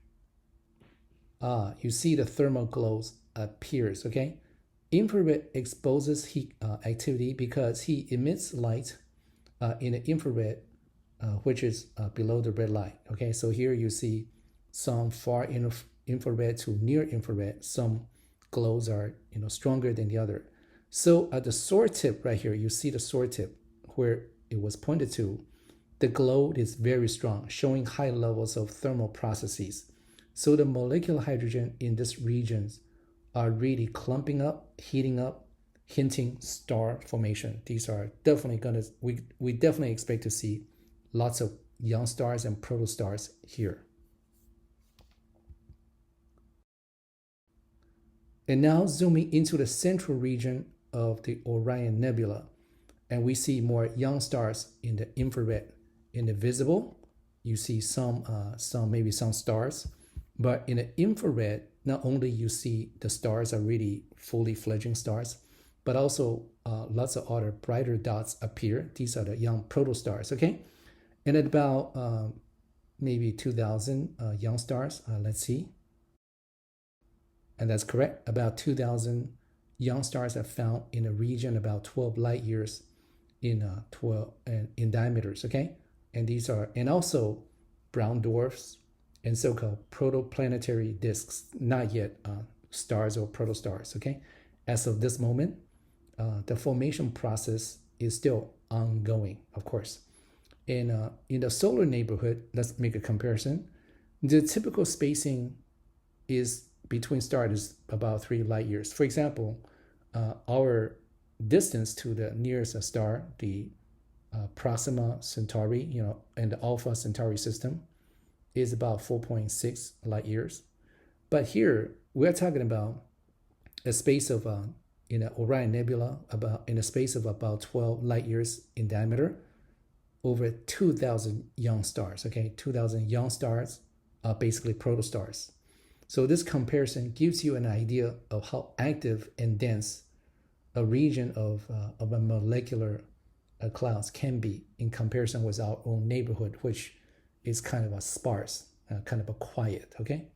you see the thermal glows appears, okay? Infrared exposes heat activity because heat emits light in the infrared, which is below the red light, okay? So here you see some far infrared to near infrared. Some glows are stronger than the other. So at the sword tip right here, you see the sword tip where it was pointed to. The glow is very strong, showing high levels of thermal processes. So the molecular hydrogen in these regions are really clumping up, heating up, hinting star formation. These are definitely we definitely expect to see lots of young stars and protostars here. And now zooming into the central region of the Orion Nebula, and we see more young stars in the infrared in the visible, you see maybe some stars, but in the infrared, not only you see the stars are really fully fledgling stars, but also lots of other brighter dots appear. These are the young protostars, okay? And at about maybe 2,000 young stars, let's see. And that's correct. About 2,000 young stars are found in a region about 12 light years in diameters, okay? And these are, and also brown dwarfs and so-called protoplanetary disks, not yet stars or protostars, okay? As of this moment, the formation process is still ongoing, of course. And in the solar neighborhood, let's make a comparison. The typical spacing is between stars is about 3 light years. For example, our distance to the nearest star, the Proxima Centauri, and the Alpha Centauri system, is about 4.6 light years. But here we're talking about a space of in the Orion Nebula, in a space of about 12 light years in diameter, over 2,000 young stars. Okay, 2,000 young stars are basically protostars. So this comparison gives you an idea of how active and dense a region of a molecular clouds can be in comparison with our own neighborhood, which is kind of a sparse, kind of a quiet, okay?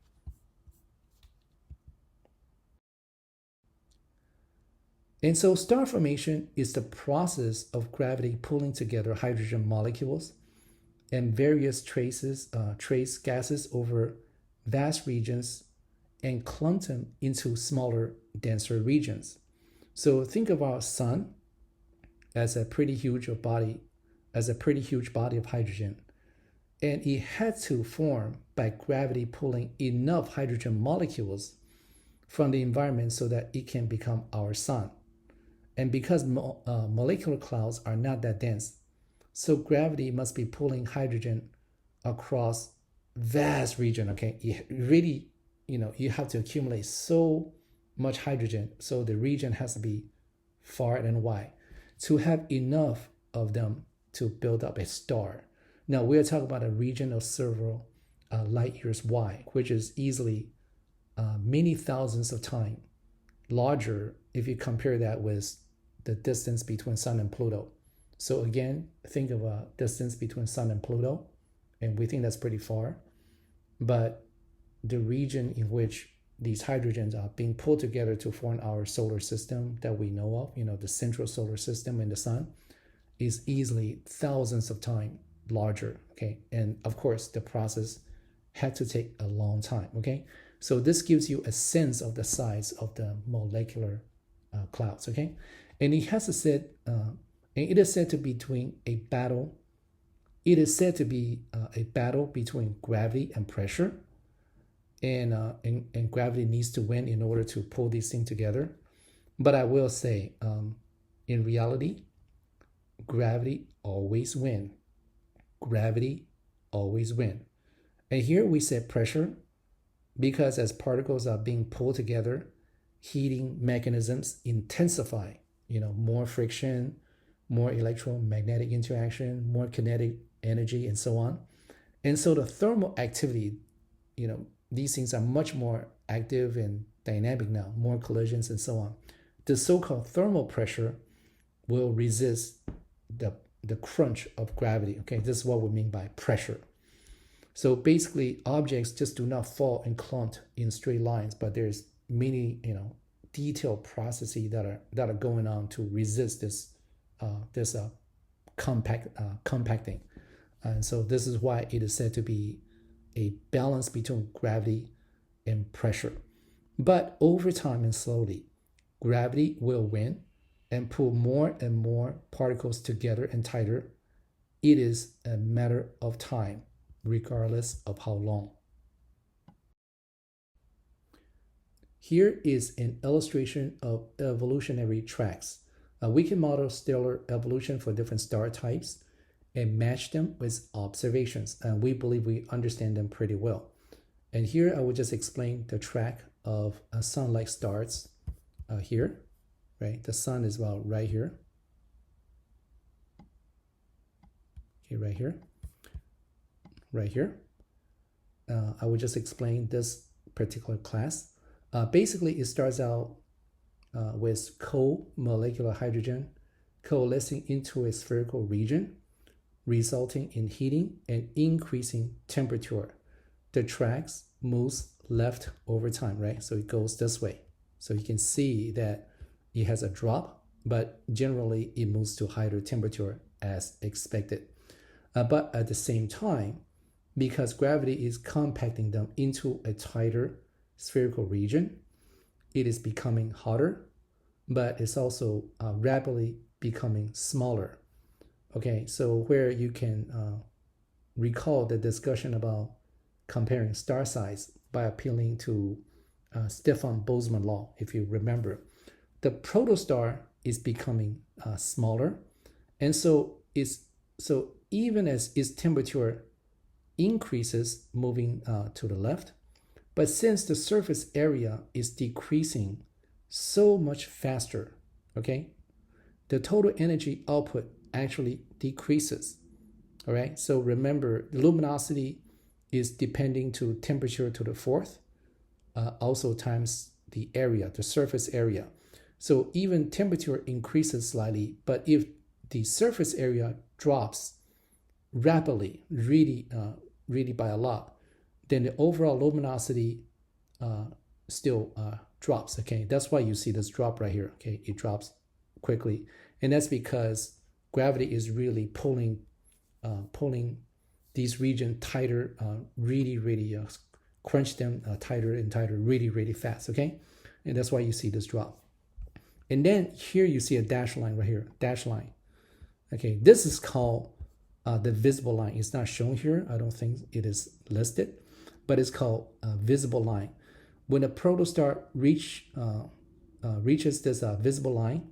And so star formation is the process of gravity pulling together hydrogen molecules and various trace gases over vast regions and clump them into smaller, denser regions. So think of our sun as a pretty huge body of hydrogen. And it had to form by gravity pulling enough hydrogen molecules from the environment so that it can become our sun. And because molecular clouds are not that dense, so gravity must be pulling hydrogen across vast region, okay? It really, you have to accumulate so much hydrogen, so the region has to be far and wide to have enough of them to build up a star. Now we're talking about a region of several light years wide, which is easily many thousands of times larger if you compare that with the distance between Sun and Pluto. So again, think of a distance between Sun and Pluto, and we think that's pretty far. But the region in which these hydrogens are being pulled together to form our solar system that we know of, the central solar system and the sun, is easily thousands of times larger, okay? And of course, the process had to take a long time, okay? So this gives you a sense of the size of the molecular clouds, okay? And it has said, and it is said to be a battle. It is said to be a battle between gravity and pressure, and gravity needs to win in order to pull these things together. But I will say, in reality, gravity always wins. Gravity always wins. And here we said pressure because as particles are being pulled together, heating mechanisms intensify. More friction, more electromagnetic interaction, more kinetic energy, and so on. And so the thermal activity, these things are much more active and dynamic now, more collisions and so on. The so-called thermal pressure will resist the crunch of gravity. Okay, this is what we mean by pressure. So basically, objects just do not fall and clump in straight lines, but there's many, detailed processes that are going on to resist this compacting. And so this is why it is said to be a balance between gravity and pressure. But over time and slowly, gravity will win and pull more and more particles together and tighter. It is a matter of time, regardless of how long. Here is an illustration of evolutionary tracks. We can model stellar evolution for different star types and match them with observations, and we believe we understand them pretty well. And here I will just explain the track of sun-like stars here, right? The sun is about right here. Okay, right here. right here. I will just explain this particular class. Basically, it starts out with co-molecular hydrogen coalescing into a spherical region, resulting in heating and increasing temperature. The tracks moves left over time, right? So it goes this way. So you can see that it has a drop, but generally it moves to higher temperature as expected. But at the same time, because gravity is compacting them into a tighter spherical region, it is becoming hotter, but it's also rapidly becoming smaller. Okay, so where you can recall the discussion about comparing star size by appealing to Stefan Boltzmann law, if you remember. The protostar is becoming smaller, and so even as its temperature increases moving to the left, but since the surface area is decreasing so much faster, okay, the total energy output actually decreases. All right, so remember, luminosity is depending to temperature to the fourth, also times the area, the surface area. So even temperature increases slightly, but if the surface area drops rapidly, really by a lot, then the overall luminosity still drops. Okay, that's why you see this drop right here. Okay, it drops quickly, and that's because gravity is really pulling these regions tighter, really crunch them tighter and tighter, really fast. Okay, and that's why you see this drop. And then here you see a dashed line right here, dashed line. Okay, this is called the visible line. It's not shown here. I don't think it is listed, but it's called visible line. When a protostar reaches this visible line,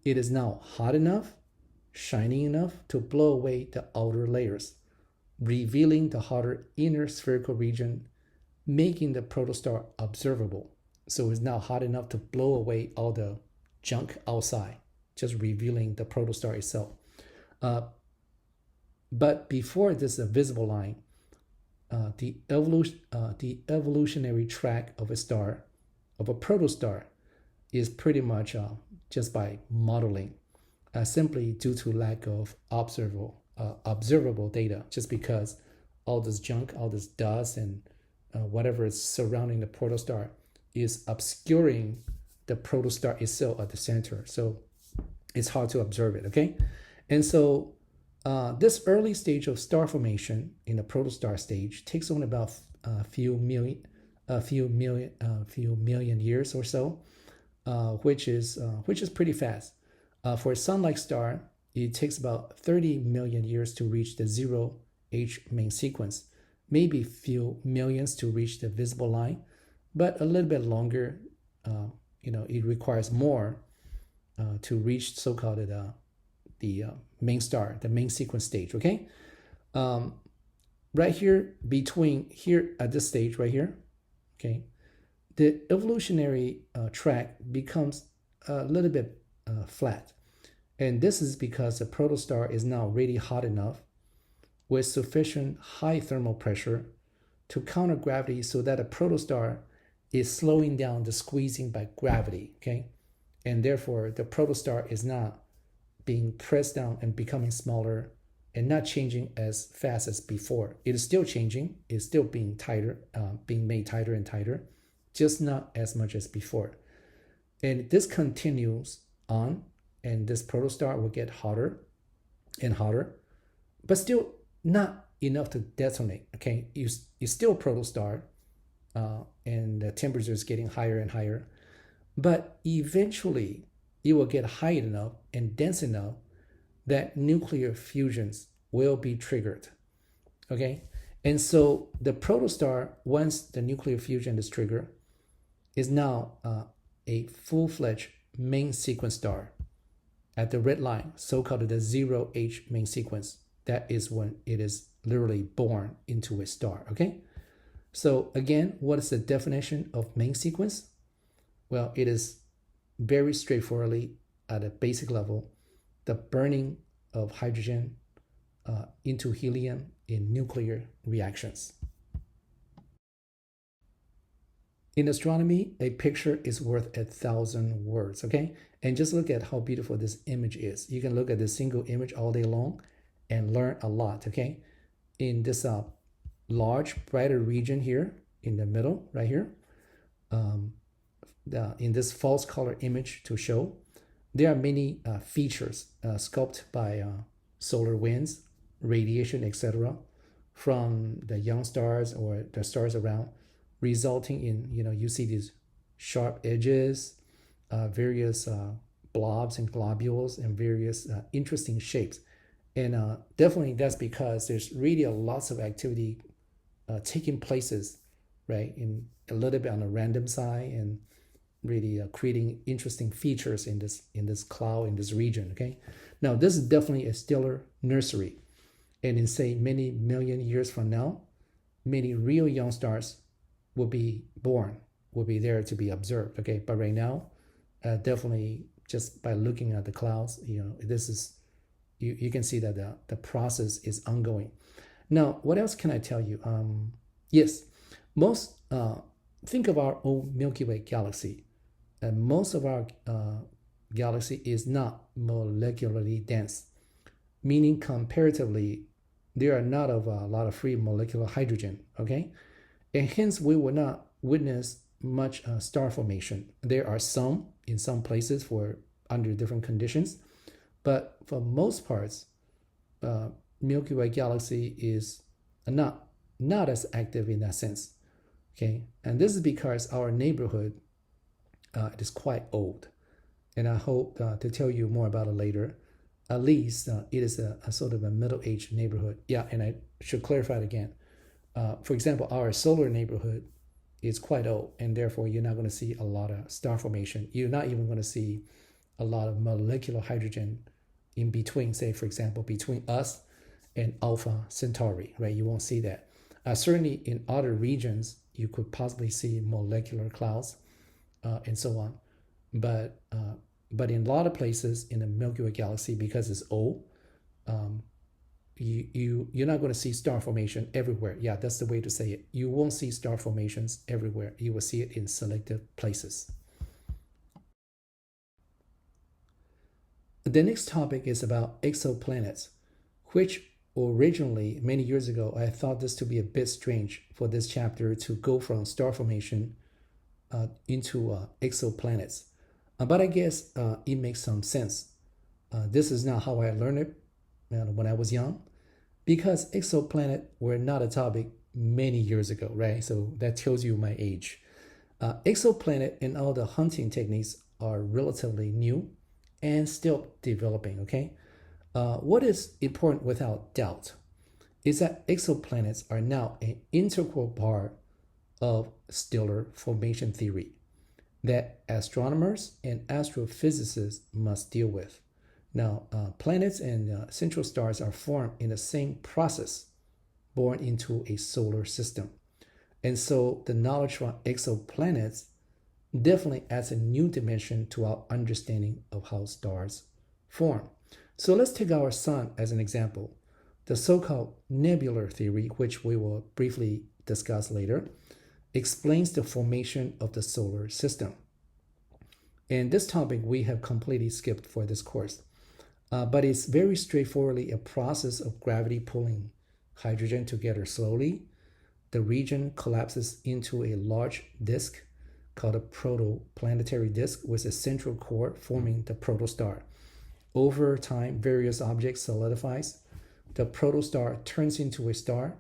it is now hot enough, shining enough to blow away the outer layers, revealing the hotter inner spherical region, making the protostar observable. So it's now hot enough to blow away all the junk outside, just revealing the protostar itself. But before this visible line, the evolutionary track of a star, of a protostar, is pretty much just by modeling, simply due to lack of observable data, just because all this junk, all this dust, and whatever is surrounding the protostar is obscuring the protostar itself at the center. So it's hard to observe it, okay? And so this early stage of star formation in the protostar stage takes only about a few million years or so, which is pretty fast. For a sun-like star, it takes about 30 million years to reach the 0H main sequence, maybe a few millions to reach the visible line, but a little bit longer. It requires more to reach so-called the main star, the main sequence stage. Okay, right here at this stage right here, okay, the evolutionary track becomes a little bit flat, and this is because the protostar is now really hot enough with sufficient high thermal pressure to counter gravity, so that a protostar is slowing down the squeezing by gravity. Okay, and therefore the protostar is not being pressed down and becoming smaller and not changing as fast as before. It is still changing, it's still being tighter, being made tighter and tighter, just not as much as before. And this continues on, and this protostar will get hotter and hotter, but still not enough to detonate. Okay, it's still a protostar, and the temperature is getting higher and higher, but eventually it will get high enough and dense enough that nuclear fusions will be triggered. Okay, and so the protostar, once the nuclear fusion is triggered, is now a full-fledged main sequence star at the red line, so-called the 0H main sequence. That is when it is literally born into a star. Okay, so again, what is the definition of main sequence? Well, it is very straightforwardly, at a basic level, the burning of hydrogen into helium in nuclear reactions. In astronomy, a picture is worth 1,000 words, okay? And just look at how beautiful this image is. You can look at this single image all day long and learn a lot, okay? In this large, brighter region here in the middle, right here, in this false color image to show, there are many features sculpted by solar winds, radiation, etc., from the young stars or the stars around, resulting in, you see these sharp edges, various blobs and globules, and various interesting shapes. And definitely that's because there's really lots of activity taking places, right, in a little bit on a random side, and really creating interesting features in this cloud, in this region, okay? Now, this is definitely a stellar nursery. And in, say, many million years from now, many real young stars will be born, will be there to be observed, okay? But right now, definitely just by looking at the clouds, this is, you can see that the process is ongoing. Now, what else can I tell you? Yes, think of our own Milky Way galaxy. Most of our galaxy is not molecularly dense, meaning comparatively, there are not a lot of free molecular hydrogen, okay? And hence, we will not witness much star formation. There are some in some places under different conditions, but for most parts, Milky Way galaxy is not as active in that sense, okay? And this is because our neighborhood it is quite old, and I hope to tell you more about it later. At least it is a sort of a middle-aged neighborhood. Yeah, and I should clarify it again. For example, our solar neighborhood is quite old, and therefore you're not going to see a lot of star formation. You're not even going to see a lot of molecular hydrogen in between, say, for example, between us and Alpha Centauri, right? You won't see that. Certainly in other regions, you could possibly see molecular clouds and so on. But in a lot of places in the Milky Way galaxy, because it's old, you're not going to see star formation everywhere. Yeah, that's the way to say it. You won't see star formations everywhere. You will see it in selective places. The next topic is about exoplanets, which originally, many years ago, I thought this to be a bit strange for this chapter to go from star formation into exoplanets. But I guess it makes some sense. This is not how I learned it when I was young, because exoplanet were not a topic many years ago, right? So that tells you my age. Exoplanet and all the hunting techniques are relatively new and still developing, okay? What is important without doubt is that exoplanets are now an integral part of stellar formation theory that astronomers and astrophysicists must deal with. Now, planets and central stars are formed in the same process, born into a solar system. And so the knowledge from exoplanets definitely adds a new dimension to our understanding of how stars form. So let's take our sun as an example. The so-called nebular theory, which we will briefly discuss later, explains the formation of the solar system. And this topic we have completely skipped for this course. But it's very straightforwardly a process of gravity pulling hydrogen together slowly. The region collapses into a large disk called a protoplanetary disk with a central core forming the protostar. Over time, various objects solidifies. The protostar turns into a star,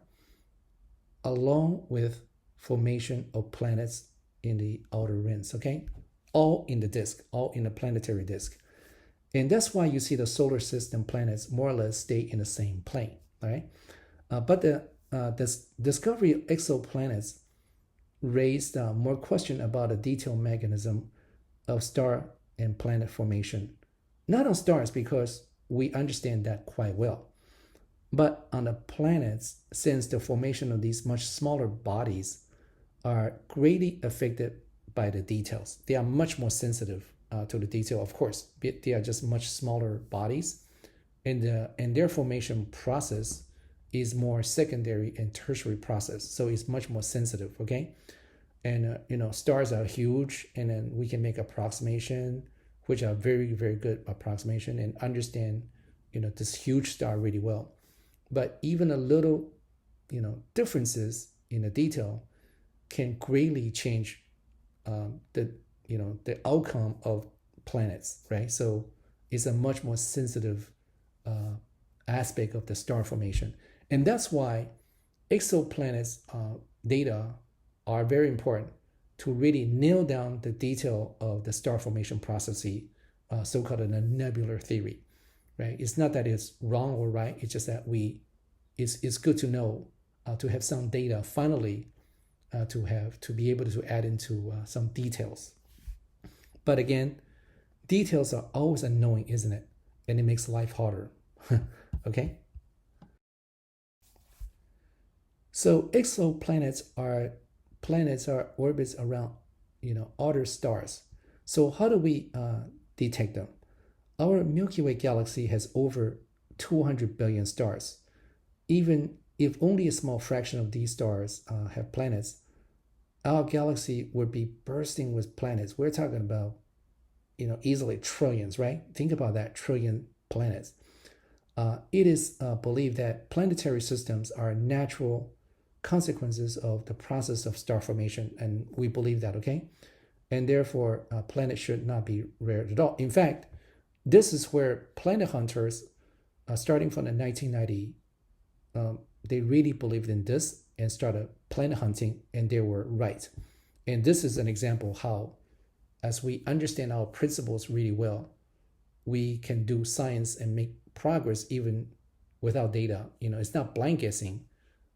along with formation of planets in the outer rings, okay? All in the disk, all in the planetary disk. And that's why you see the solar system planets more or less stay in the same plane, all right? But this discovery of exoplanets raised more question about the detailed mechanism of star and planet formation. Not on stars, because we understand that quite well, but on the planets, since the formation of these much smaller bodies are greatly affected by the details. They are much more sensitive to the detail, of course. They are just much smaller bodies, and their formation process is more secondary and tertiary process, so it's much more sensitive. Okay, and stars are huge, and then we can make approximation, which are very, very good approximation, and understand this huge star really well. But even a little differences in the detail can greatly change the outcome of planets, right? So it's a much more sensitive aspect of the star formation, and that's why exoplanets data are very important to really nail down the detail of the star formation processes, so-called the nebular theory, right? It's not that it's wrong or right. It's just that it's good to know, to have some data finally, to be able to add into some details. But again, details are always unknowing, isn't it? And it makes life harder. Okay. So exoplanets are orbits around other stars. So how do we detect them? Our Milky Way galaxy has over 200 billion stars. Even if only a small fraction of these stars have planets, our galaxy would be bursting with planets. We're talking about easily trillions, right? Think about that, trillion planets. It is believed that planetary systems are natural consequences of the process of star formation, and we believe that, okay? And therefore, planets should not be rare at all. In fact, this is where planet hunters, starting from the 1990s, they really believed in this and started planet hunting, and they were right. And this is an example how, as we understand our principles really well, we can do science and make progress even without data. It's not blind guessing,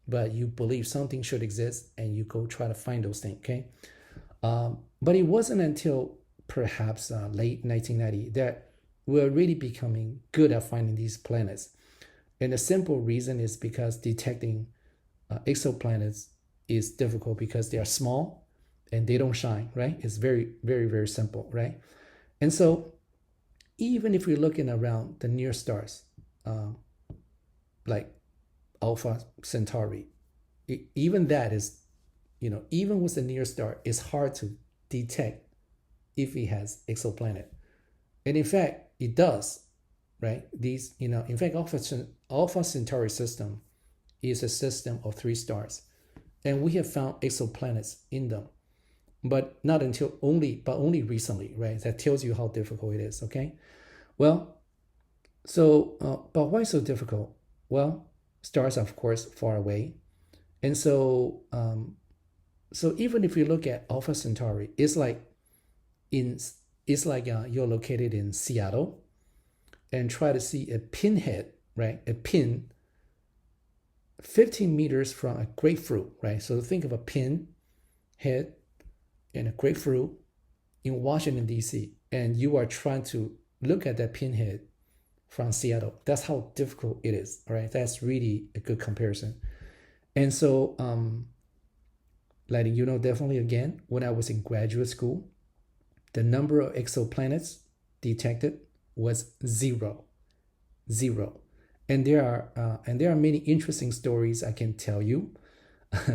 but you believe something should exist and you go try to find those things, okay? But it wasn't until perhaps late 1990 that we're really becoming good at finding these planets. And the simple reason is because detecting exoplanets is difficult because they are small and they don't shine, right? It's very, very, very simple, right? And so even if we're looking around the near stars, like Alpha Centauri, even that is, even with the near star, it's hard to detect if it has exoplanet. And in fact, it does, right? These, in fact, Alpha Centauri system is a system of 3 stars, and we have found exoplanets in them, but only recently, right? That tells you how difficult it is. Okay, well, so but why so difficult? Well, stars are of course far away, and so so even if you look at Alpha Centauri, it's like you're located in Seattle and try to see a pinhead, right? A pin 15 meters from a grapefruit, right? So think of a pin head and a grapefruit in Washington, D.C., and you are trying to look at that pinhead from Seattle. That's how difficult it is, all right? That's really a good comparison. And so, letting you know, definitely again, when I was in graduate school, the number of exoplanets detected was zero. And there are many interesting stories I can tell you,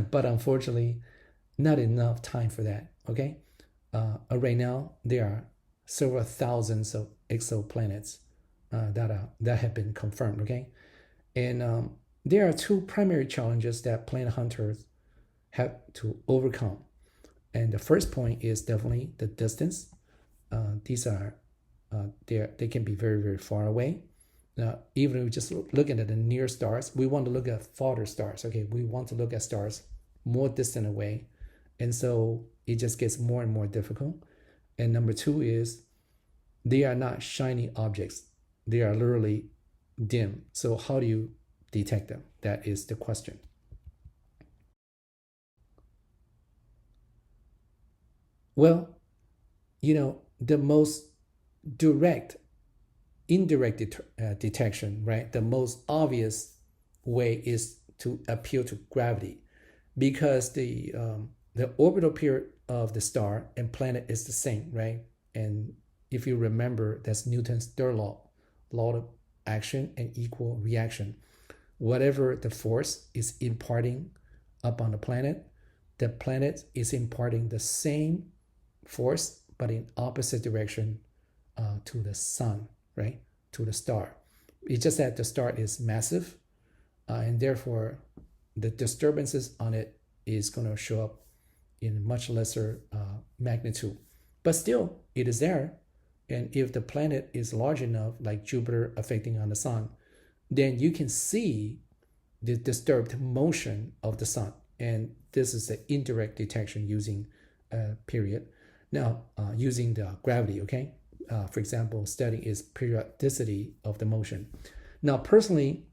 but unfortunately, not enough time for that. Okay, right now there are several thousands of exoplanets that have been confirmed. Okay, and there are 2 primary challenges that planet hunters have to overcome. And the first point is definitely the distance. These are they can be very, very far away. Now, even if we just looking at the near stars, we want to look at farther stars. Okay, we want to look at stars more distant away, and so it just gets more and more difficult. And number 2 is they are not shiny objects; they are literally dim. So how do you detect them? That is the question. Well, the most direct indirect detection, right? The most obvious way is to appeal to gravity, because the orbital period of the star and planet is the same, right? And if you remember, that's Newton's third law of action and equal reaction. whatever the force is imparting upon the planet is imparting the same force but in opposite direction to the sun, right? To the star. It's just that the star is massive, and therefore the disturbances on it is going to show up in much lesser magnitude. But still, it is there. And if the planet is large enough, like Jupiter affecting on the sun, then you can see the disturbed motion of the sun. And this is the indirect detection using period. Now, using the gravity, okay? For example, studying is periodicity of the motion. Now, personally,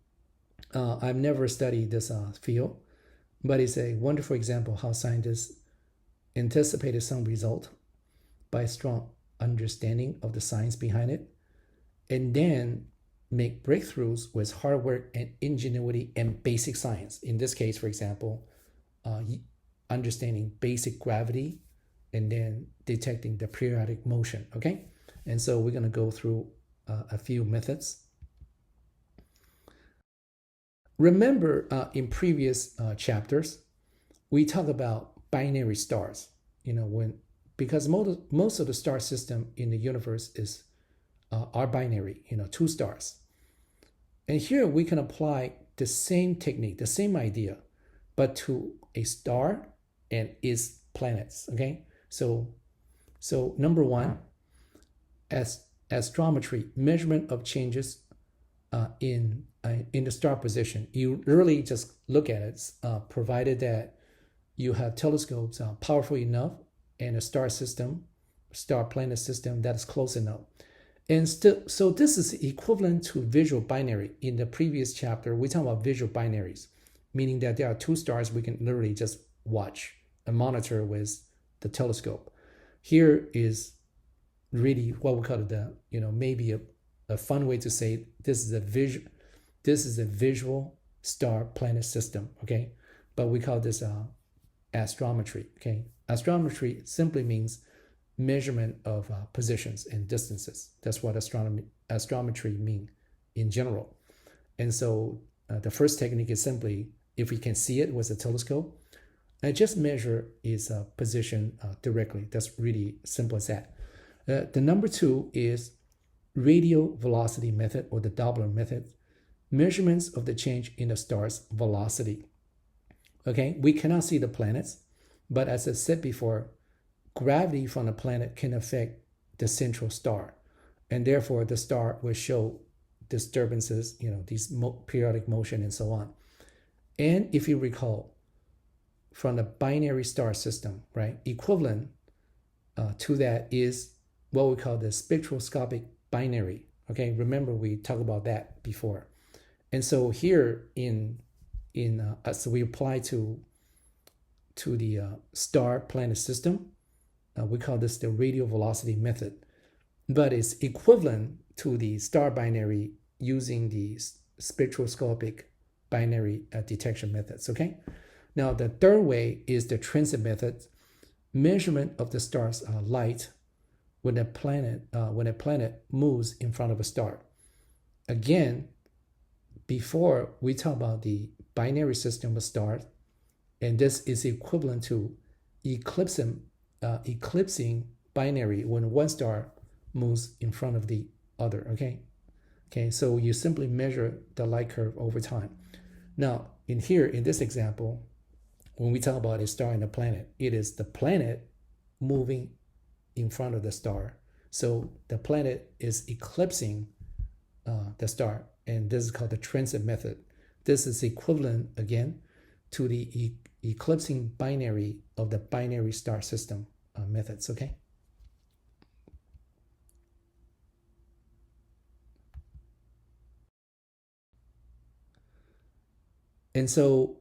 I've never studied this field, but it's a wonderful example how scientists anticipated some result by strong understanding of the science behind it, and then make breakthroughs with hard work and ingenuity and basic science. In this case, for example, understanding basic gravity and then detecting the periodic motion, okay? And so we're going to go through a few methods. Remember, in previous chapters, we talked about binary stars. Because most of the star system in the universe are binary, two stars. And here we can apply the same technique, the same idea, but to a star and its planets. Okay, so number one, astrometry, measurement of changes in the star position. You really just look at it, provided that you have telescopes powerful enough and a star planet system that is close enough. And so this is equivalent to visual binary. In the previous chapter, we talked about visual binaries, meaning that there are two stars we can literally just watch and monitor with the telescope. Here is really what we call it maybe a fun way to say this is a visual star planet system, okay? But we call this astrometry, okay? Astrometry simply means measurement of positions and distances. That's what astrometry mean in general. And so the first technique is simply, if we can see it with a telescope, and just measure its position directly. That's really simple as that. The number two is radial velocity method, or the Doppler method, measurements of the change in the star's velocity. Okay, we cannot see the planets, but as I said before, gravity from the planet can affect the central star, and therefore the star will show disturbances, these periodic motion and so on. And if you recall, from the binary star system, right, equivalent to that is what we call the spectroscopic binary. Okay, remember we talked about that before. And so here so we apply to the star planet system, we call this the radial velocity method, but it's equivalent to the star binary using the spectroscopic binary detection methods. Okay, now the third way is the transit method, measurement of the star's light when a planet moves in front of a star. Again, before we talk about the binary system of stars, and this is equivalent to eclipsing binary when one star moves in front of the other. Okay, so you simply measure the light curve over time. Now, in this example, when we talk about a star and a planet, it is the planet moving in front of the star. So the planet is eclipsing the star, and this is called the transit method. This is equivalent, again, to the eclipsing binary of the binary star system methods, okay? And so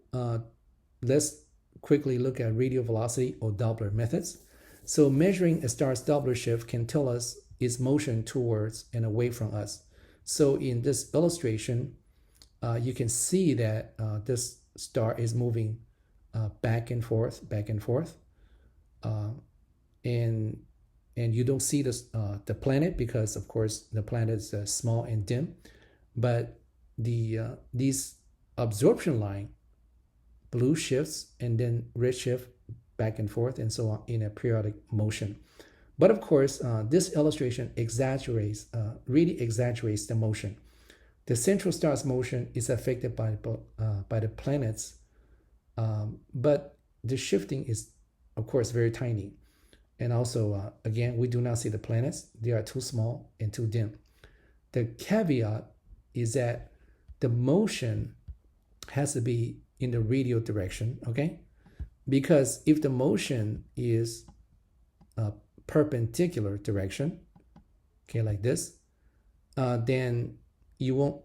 let's quickly look at radial velocity or Doppler methods. So measuring a star's Doppler shift can tell us its motion towards and away from us. So in this illustration, you can see that this star is moving back and forth, and you don't see the planet because, of course, the planet is small and dim. But these absorption line, blue shifts and then red shift back and forth and so on in a periodic motion. But of course, this illustration really exaggerates the motion. The central star's motion is affected by the planets, but the shifting is, of course, very tiny. And also, again, we do not see the planets. They are too small and too dim. The caveat is that the motion has to be in the radial direction, okay? Because if the motion is a perpendicular direction, okay, like this, then you won't,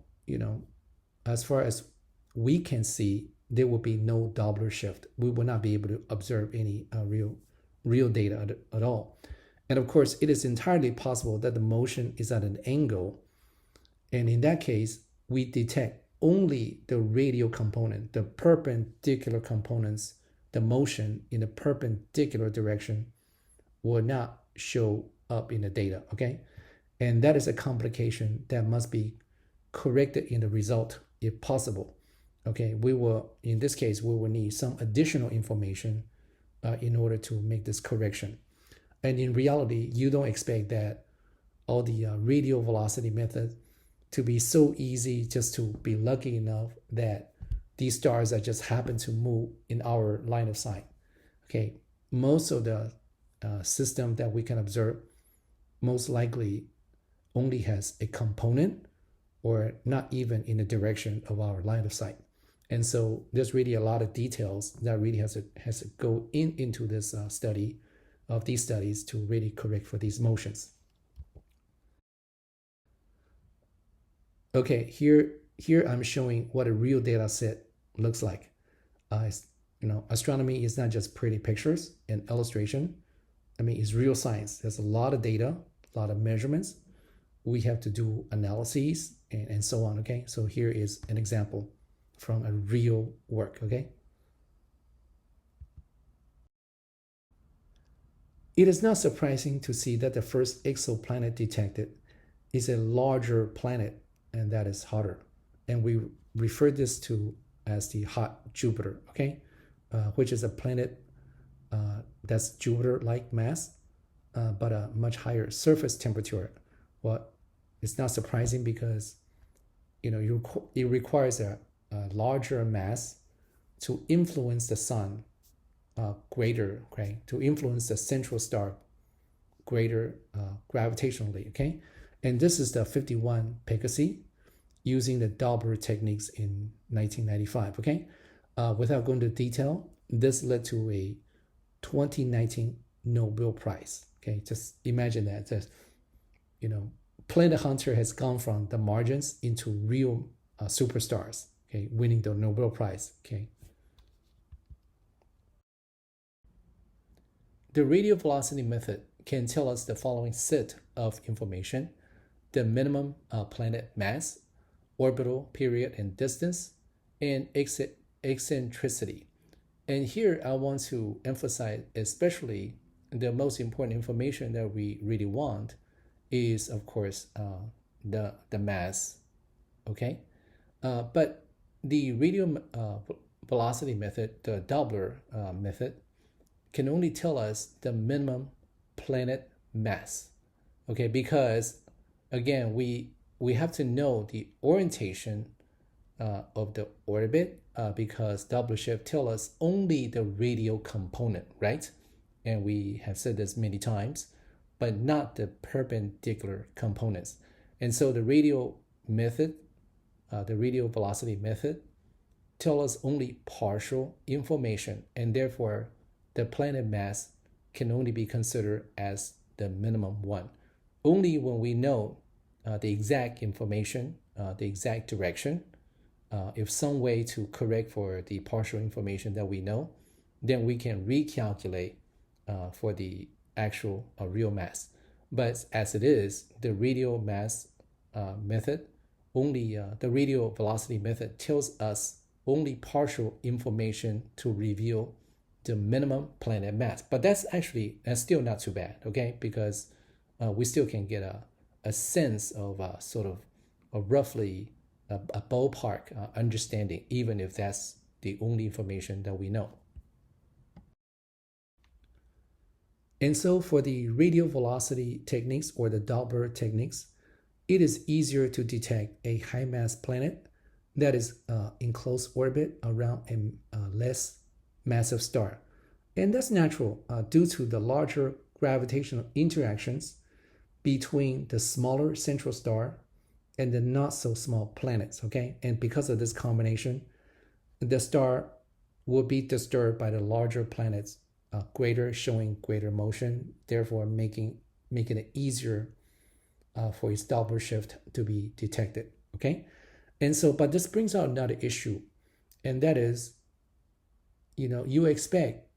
as far as we can see, there will be no Doppler shift. We will not be able to observe any real data at all. And of course, it is entirely possible that the motion is at an angle. And in that case, we detect only the radial component, the perpendicular components. The motion in the perpendicular direction will not show up in the data, okay? And that is a complication that must be corrected in the result if possible, okay? In this case, we will need some additional information in order to make this correction. And in reality, you don't expect that all the radial velocity method to be so easy, just to be lucky enough that these stars that just happen to move in our line of sight. Okay, most of the system that we can observe most likely only has a component or not even in the direction of our line of sight. And so there's really a lot of details that really has to go into this study of these studies to really correct for these motions. Okay, here I'm showing what a real data set looks like. Astronomy is not just pretty pictures and illustration. I mean, it's real science. There's a lot of data, a lot of measurements. We have to do analyses and so on, okay? So here is an example from a real work, okay? It is not surprising to see that the first exoplanet detected is a larger planet, and that is hotter. And we refer this to as the hot Jupiter, okay? Which is a planet that's Jupiter-like mass, but a much higher surface temperature. Well, it's not surprising because it requires a larger mass to influence the sun greater, okay? To influence the central star greater gravitationally, okay? And this is the 51 Pegasi using the Doppler techniques in 1995, okay? Without going into detail, this led to a 2019 Nobel Prize, okay? Just imagine that, Planet Hunter has gone from the margins into real superstars, okay? Winning the Nobel Prize, okay? The radial velocity method can tell us the following set of information: the minimum planet mass, orbital period and distance, and eccentricity. And here I want to emphasize especially the most important information that we really want is, of course, the mass, okay? But the radial velocity method, the Doppler method, can only tell us the minimum planet mass, okay? Because again, we have to know the orientation of the orbit because Doppler shift tell us only the radial component, right? And we have said this many times, but not the perpendicular components. And so the radial method, the radial velocity method, tell us only partial information, and therefore the planet mass can only be considered as the minimum one. Only when we know the exact information, the exact direction, if some way to correct for the partial information that we know, then we can recalculate for the actual real mass. But as it is, the radial mass method, only the radial velocity method tells us only partial information to reveal the minimum planet mass. But that's still not too bad, okay? Because we still can get a sense of sort of roughly a ballpark understanding, even if that's the only information that we know. And so for the radial velocity techniques or the Doppler techniques, it is easier to detect a high mass planet that is in close orbit around a less massive star. And that's natural due to the larger gravitational interactions between the smaller central star and the not so small planets, okay? And because of this combination, the star will be disturbed by the larger planets, showing greater motion, therefore making it easier for its Doppler shift to be detected, okay? And so, but this brings out another issue, and that is, you expect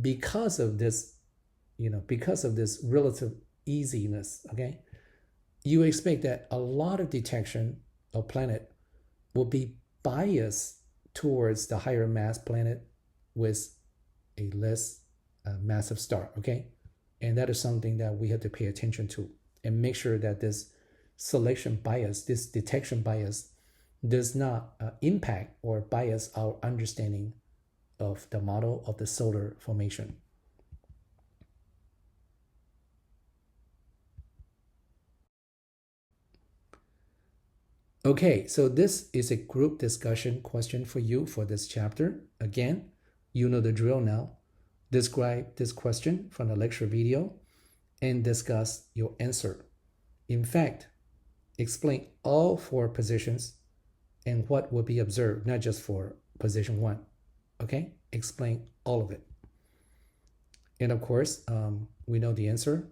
because of this relative easiness, okay, you expect that a lot of detection of planet will be biased towards the higher mass planet with a less massive star, okay? And that is something that we have to pay attention to and make sure that this selection bias, this detection bias, does not impact or bias our understanding of the model of the solar formation. Okay, so this is a group discussion question for you for this chapter. Again, you know the drill now. Describe this question from the lecture video and discuss your answer. In fact, explain all 4 positions and what will be observed, not just for position 1. Okay, explain all of it. And of course, we know the answer.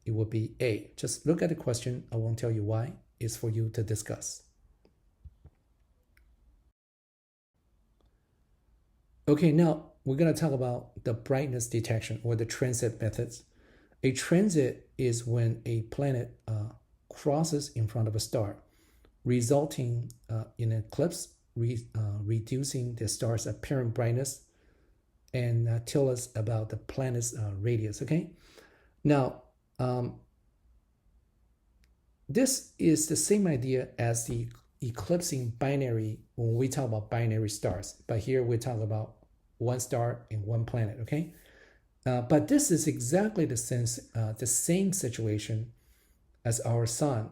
It would be A. Just look at the question. I won't tell you why. It's for you to discuss. Okay, now we're going to talk about the brightness detection or the transit methods. A transit is when a planet crosses in front of a star, resulting in an eclipse, reducing the star's apparent brightness, and tell us about the planet's radius, okay? Now, this is the same idea as the eclipsing binary when we talk about binary stars, but here we're talking about one star and one planet, okay? But this is exactly the same situation as our sun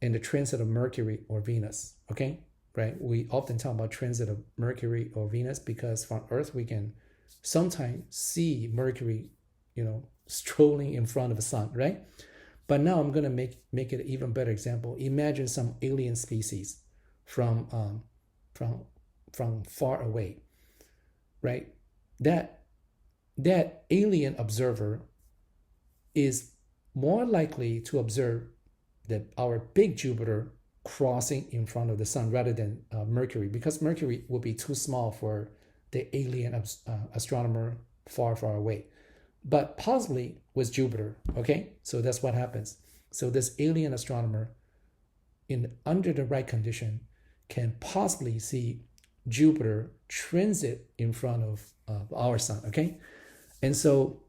and the transit of Mercury or Venus, okay? Right? We often talk about transit of Mercury or Venus because from Earth we can sometimes see Mercury, strolling in front of the sun, right? But now I'm going to make it an even better example. Imagine some alien species from far away, right? That alien observer is more likely to observe our big Jupiter crossing in front of the sun rather than Mercury, because Mercury will be too small for the alien astronomer far away. But possibly with Jupiter, okay? So that's what happens. So this alien astronomer, under the right condition, can possibly see Jupiter transit in front of our sun, okay? And so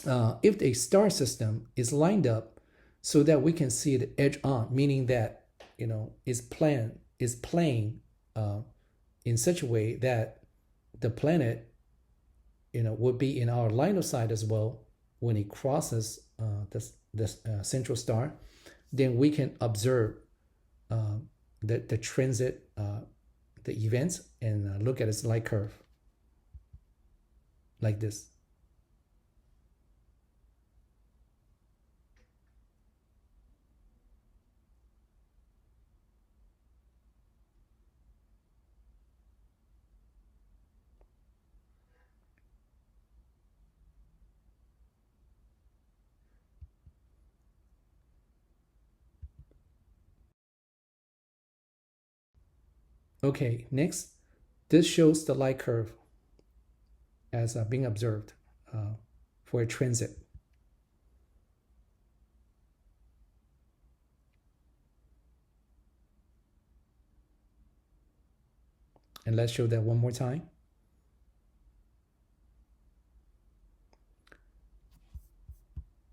if a star system is lined up so that we can see it edge on, meaning that, is playing in such a way that the planet would be in our line of sight as well when it crosses this central star, then we can observe the transit, the events, and look at its light curve like this. Okay, next, this shows the light curve as being observed for a transit. And let's show that one more time.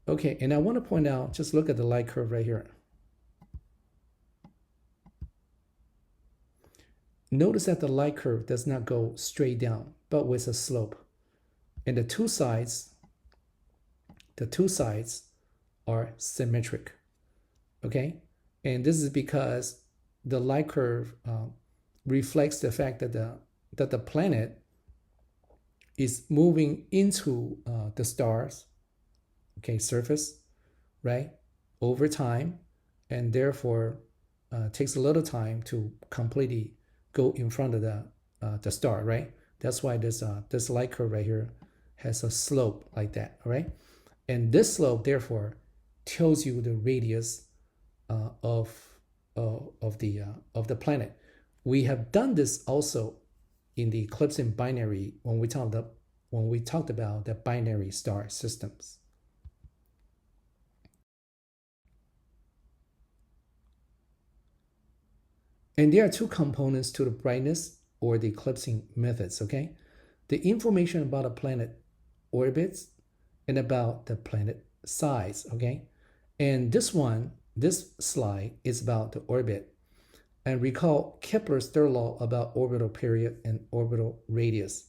Okay, and I want to point out, just look at the light curve right here. Notice that the light curve does not go straight down, but with a slope. And the two sides are symmetric, okay? And this is because the light curve reflects the fact that the planet is moving into the star's, okay, surface, right, over time, and therefore takes a little time to completely go in front of the star, right? That's why this light curve right here has a slope like that, all right? And this slope, therefore, tells you the radius of the planet. We have done this also in the eclipsing binary when we talked about the binary star systems. And there are two components to the brightness or the eclipsing methods, okay? The information about a planet orbits and about the planet size, okay? And this slide is about the orbit. And recall Kepler's third law about orbital period and orbital radius.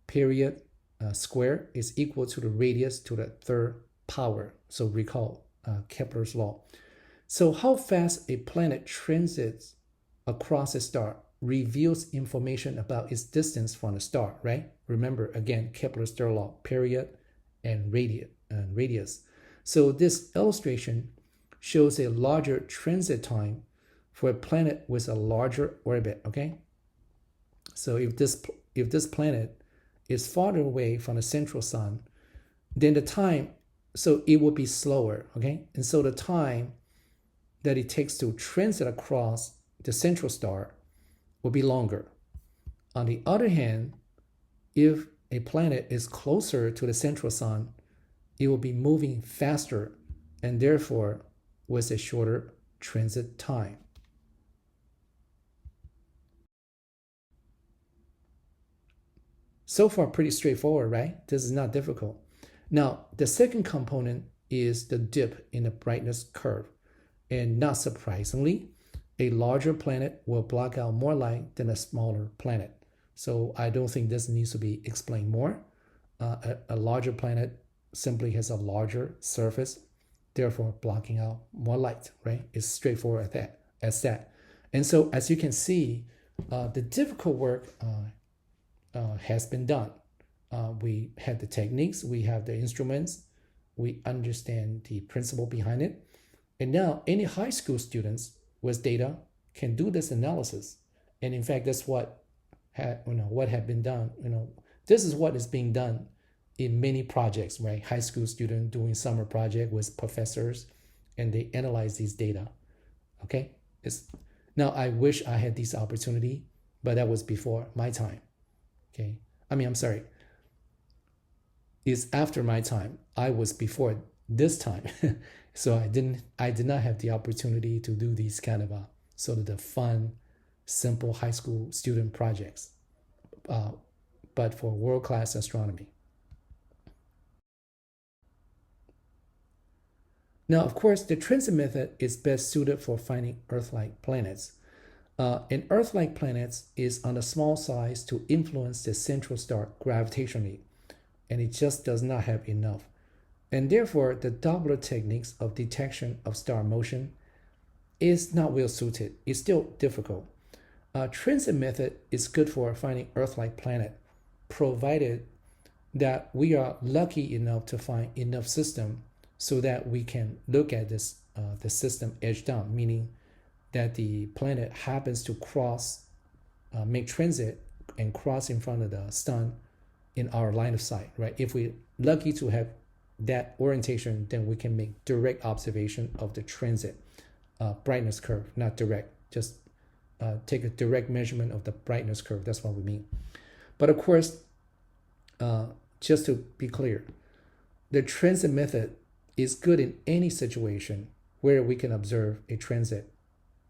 Period square is equal to the radius to the third power. So recall Kepler's law. So how fast a planet transits across a star reveals information about its distance from the star, right? Remember, again, Kepler's third law, period and radius. So this illustration shows a larger transit time for a planet with a larger orbit, okay? So if this planet is farther away from the central sun, then the time, so it will be slower, okay? And so the time that it takes to transit across the central star will be longer. On the other hand, if a planet is closer to the central sun, it will be moving faster and therefore with a shorter transit time. So far, pretty straightforward, right? This is not difficult. Now, the second component is the dip in the brightness curve. And not surprisingly, a larger planet will block out more light than a smaller planet. So I don't think this needs to be explained more. A larger planet simply has a larger surface, therefore blocking out more light, right? It's straightforward as that. And so as you can see, the difficult work has been done. We have the techniques, we have the instruments, we understand the principle behind it. And now any high school students with data can do this analysis. And in fact, that's what had been done. This is what is being done in many projects, right? High school student doing summer project with professors, and they analyze these data. Okay. Now I wish I had this opportunity, but that was before my time. Okay. I'm sorry. It's after my time. I was before this time. So I did not have the opportunity to do these kind of sort of the fun, simple high school student projects, but for world-class astronomy. Now, of course, the transit method is best suited for finding Earth-like planets. And Earth-like planets is on a small size to influence the central star gravitationally, and it just does not have enough. And therefore, the Doppler techniques of detection of star motion is not well suited. It's still difficult. Transit method is good for finding Earth-like planet, provided that we are lucky enough to find enough system so that we can look at this the system edge down, meaning that the planet happens to cross, make transit and cross in front of the sun in our line of sight, right? If we're lucky to have that orientation, then we can make direct observation of the transit brightness curve, not direct, just take a direct measurement of the brightness curve. That's what we mean. But of course, just to be clear, the transit method is good in any situation where we can observe a transit.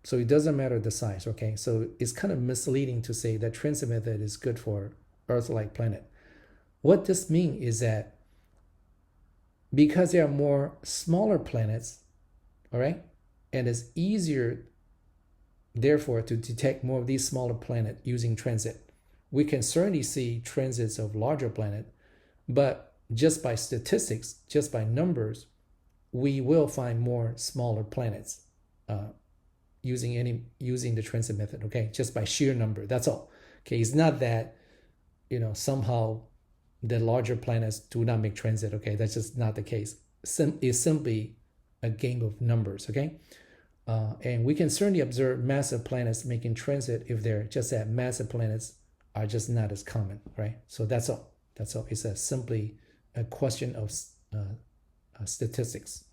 So it doesn't matter the size, okay? So it's kind of misleading to say that transit method is good for Earth-like planet. What this means is that because there are more smaller planets, all right, and it's easier therefore, to detect more of these smaller planets using transit. We can certainly see transits of larger planets, but just by statistics, just by numbers, we will find more smaller planets using the transit method. Okay, just by sheer number. That's all. Okay, it's not that somehow the larger planets do not make transit. Okay, that's just not the case. It's simply a game of numbers. Okay. And we can certainly observe massive planets making transit if they're just that massive planets are just not as common, right? So that's all. That's all. It's simply a question of statistics.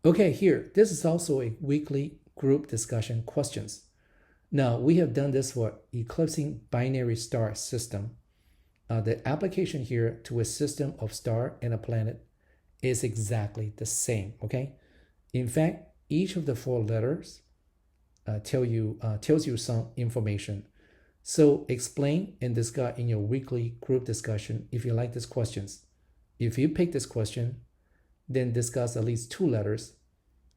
Okay, here, this is also a weekly group discussion questions. Now, we have done this for eclipsing binary star system. The application here to a system of star and a planet is exactly the same, okay? In fact, each of the 4 letters tells you some information. So explain and discuss in your weekly group discussion if you like these questions. If you pick this question, then discuss at least 2 letters,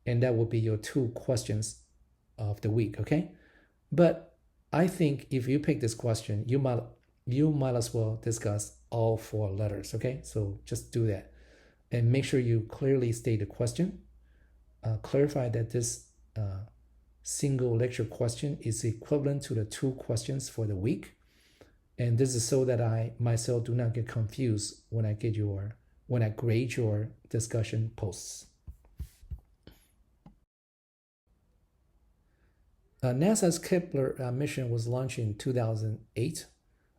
and that will be your 2 questions of the week, okay? But I think if you pick this question, you might as well discuss all 4 letters, okay? So just do that. And make sure you clearly state the question. Clarify that this single lecture question is equivalent to the 2 questions for the week. And this is so that I myself do not get confused when I grade your discussion posts. NASA's Kepler mission was launched in 2008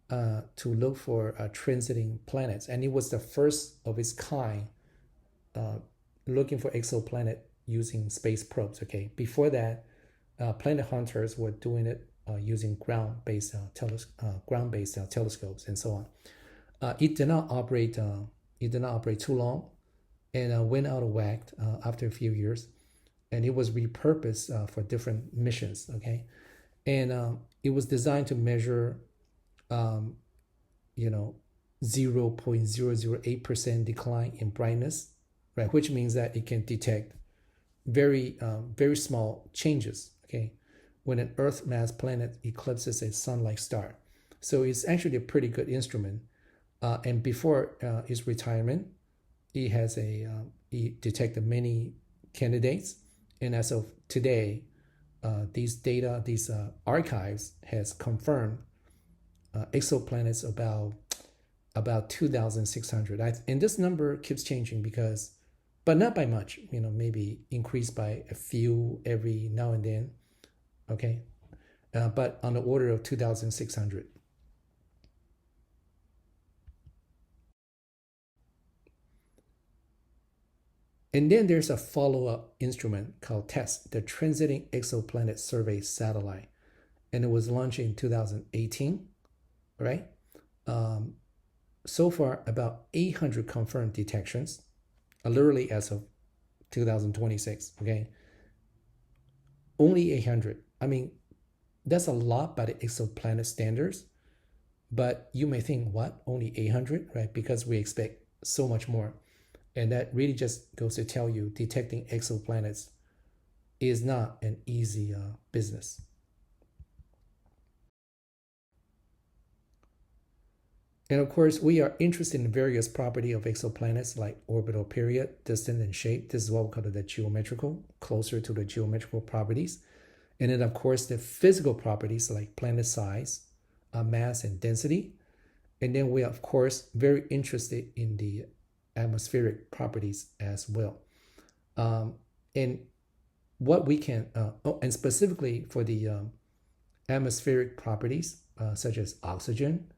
to look for transiting planets, and it was the first of its kind looking for exoplanet using space probes. Okay, before that, planet hunters were doing it using ground-based telescopes and so on. It did not operate too long, and went out of whack after a few years, and it was repurposed for different missions. Okay, and it was designed to measure, 0.008% decline in brightness, right? Which means that it can detect very small changes. Okay, when an Earth mass planet eclipses a sun-like star, so it's actually a pretty good instrument. And before its retirement, it detected many candidates, and as of today, these archives has confirmed exoplanets about 2,600. And this number keeps changing but not by much. Maybe increased by a few every now and then. Okay, but on the order of 2,600. And then there's a follow-up instrument called TESS, the Transiting Exoplanet Survey Satellite, and it was launched in 2018, right? So far, about 800 confirmed detections, literally as of 2026, okay? Only 800. I mean, that's a lot by the exoplanet standards, but you may think, what, only 800, right? Because we expect so much more. And that really just goes to tell you detecting exoplanets is not an easy business. And of course, we are interested in various properties of exoplanets like orbital period, distance, and shape. This is what we call the geometrical, closer to the geometrical properties. And then, of course, the physical properties like planet size, mass, and density. And then we are, of course, very interested in the atmospheric properties as well. And what we can, and specifically for the atmospheric properties, such as oxygen,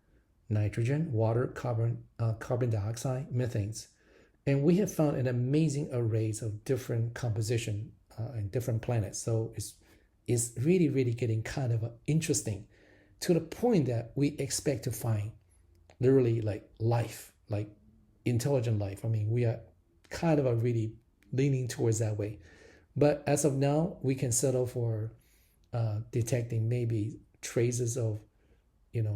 nitrogen, water, carbon dioxide, methanes. And we have found an amazing arrays of different composition and different planets. So it's really, really getting kind of interesting to the point that we expect to find literally like life, like intelligent life. I mean, we are kind of really leaning towards that way. But as of now, we can settle for detecting maybe traces of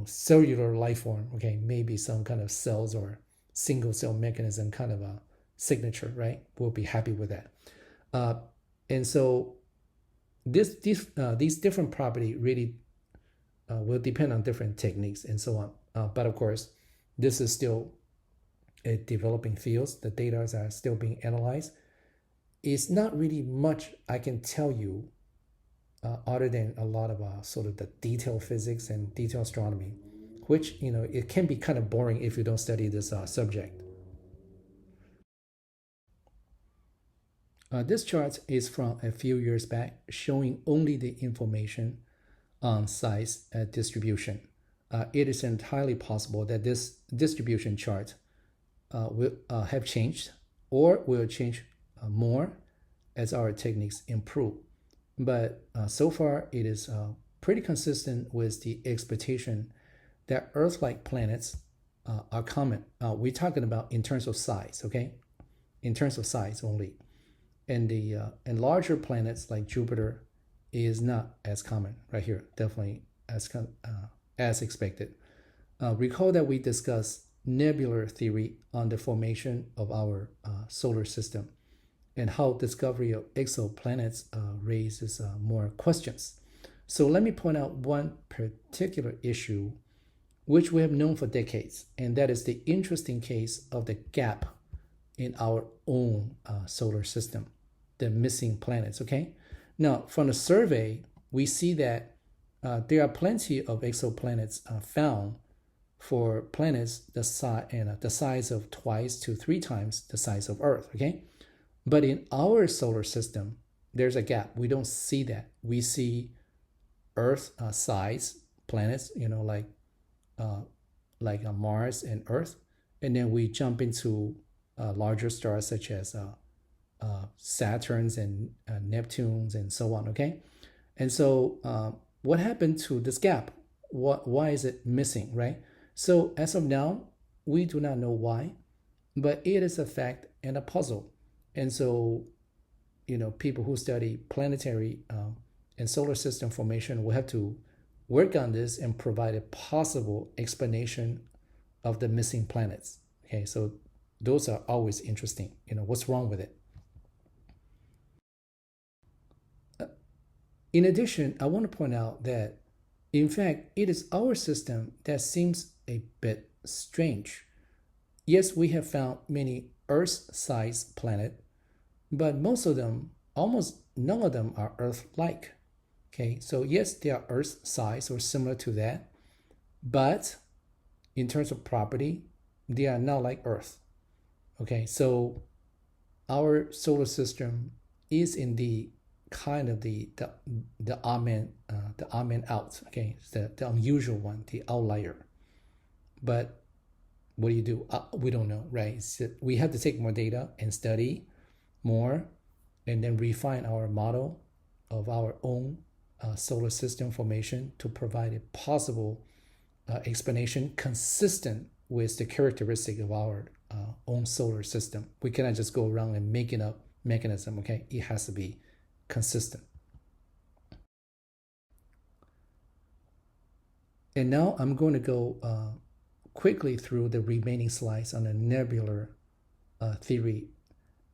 cellular life form, okay, maybe some kind of cells or single cell mechanism kind of a signature, right? We'll be happy with that. And so these different property really will depend on different techniques and so on. But of course, this is still a developing field. The data are still being analyzed. It's not really much I can tell you other than a lot of sort of the detailed physics and detailed astronomy, which, it can be kind of boring if you don't study this subject. This chart is from a few years back, showing only the information on size distribution. It is entirely possible that this distribution chart will have changed or will change more as our techniques improve. But so far, it is pretty consistent with the expectation that Earth-like planets are common. We're talking about in terms of size, okay? In terms of size only. And larger planets like Jupiter is not as common right here, definitely as expected. Recall that we discussed nebular theory on the formation of our solar system and how discovery of exoplanets raises more questions. So let me point out one particular issue which we have known for decades, and that is the interesting case of the gap in our own solar system, the missing planets, okay? Now, from the survey, we see that there are plenty of exoplanets found for planets the size of 2 to 3 times the size of Earth, okay? But in our solar system, there's a gap. We don't see that. We see Earth size planets, like Mars and Earth, and then we jump into larger stars such as Saturns and Neptunes and so on, okay? And so what happened to this gap? Why is it missing, right? So as of now, we do not know why, but it is a fact and a puzzle. And so, people who study planetary and solar system formation will have to work on this and provide a possible explanation of the missing planets. Okay, so those are always interesting. What's wrong with it? In addition, I want to point out that, in fact, it is our system that seems a bit strange. Yes, we have found many Earth-sized planets, but most of them, almost none of them are Earth-like. Okay, so yes, they are Earth-sized or similar to that, but in terms of property, they are not like Earth. Okay, so our solar system is indeed kind of the odd man out. Okay, it's the unusual one, the outlier. But what do you do? We don't know, right? We have to take more data and study more, and then refine our model of our own solar system formation to provide a possible explanation consistent with the characteristic of our own solar system. We cannot just go around and making up mechanism, okay? It has to be consistent. And now I'm going to go quickly through the remaining slides on the nebular theory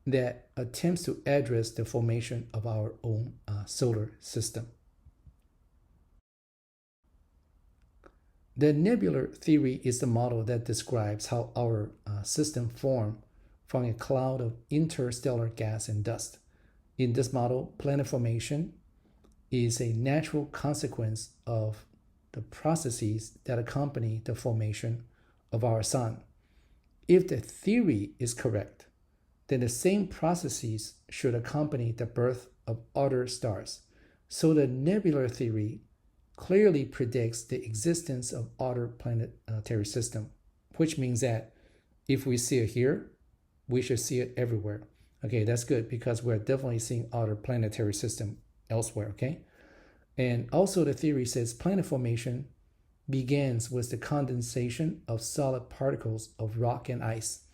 that attempts to address the formation of our own solar system. The nebular theory is the model that describes how our system formed from a cloud of interstellar gas and dust. In this model, planet formation is a natural consequence of the processes that accompany the formation of our sun. If the theory is correct, then the same processes should accompany the birth of other stars. So the nebular theory clearly predicts the existence of other planetary system, which means that if we see it here, we should see it everywhere. Okay, that's good because we're definitely seeing other planetary system elsewhere, okay? And also the theory says planet formation begins with the condensation of solid particles of rock and ice,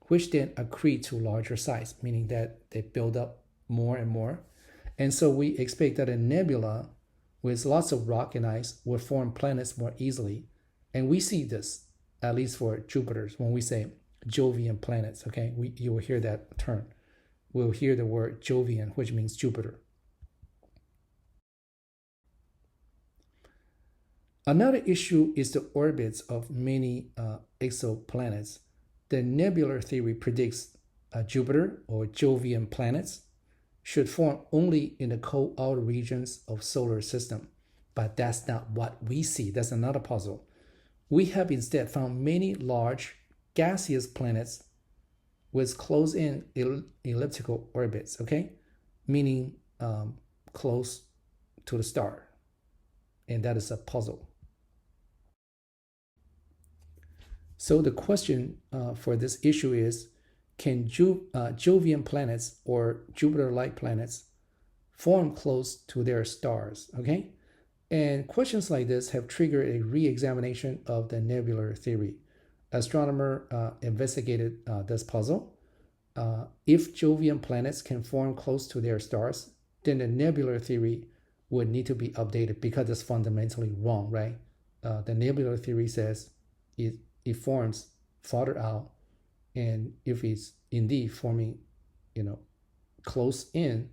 which then accrete to larger size, meaning that they build up more and more. And so we expect that a nebula with lots of rock and ice will form planets more easily. And we see this, at least for Jupiter's, when we say Jovian planets, okay? You will hear that term. we'll hear the word Jovian, which means Jupiter. Another issue is the orbits of many exoplanets. The nebular theory predicts Jupiter or Jovian planets should form only in the cold outer regions of solar system. But that's not what we see. That's another puzzle. We have instead found many large gaseous planets with close-in elliptical orbits, okay? Meaning close to the star. And that is a puzzle. So the question for this issue is, can Jovian planets or Jupiter-like planets form close to their stars, okay? And questions like this have triggered a re-examination of the nebular theory. Astronomers investigated this puzzle. If Jovian planets can form close to their stars, then the nebular theory would need to be updated because it's fundamentally wrong, right? The nebular theory says it forms farther out, and if it's indeed forming, close in,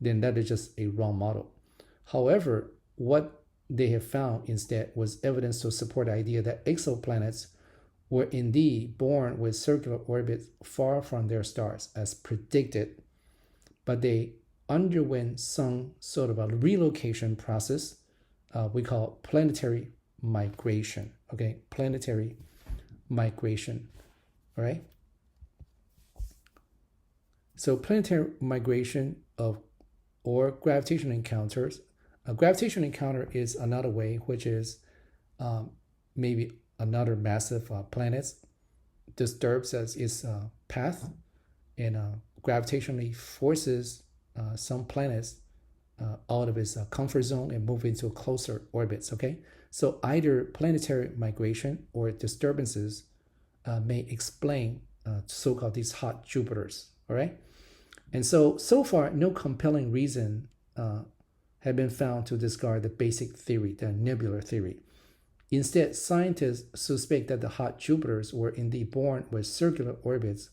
then that is just a wrong model. However, what they have found instead was evidence to support the idea that exoplanets were indeed born with circular orbits far from their stars as predicted, but they underwent some sort of a relocation process we call planetary migration, okay? Planetary migration, all right? So planetary migration or gravitational encounters. A gravitational encounter is another way, which is maybe another massive planet disturbs its path and gravitationally forces some planets out of its comfort zone and move into closer orbits, okay? So either planetary migration or disturbances may explain so-called these hot Jupiters, all right? And so far, no compelling reason have been found to discard the basic theory, the nebular theory. Instead, scientists suspect that the hot Jupiters were indeed born with circular orbits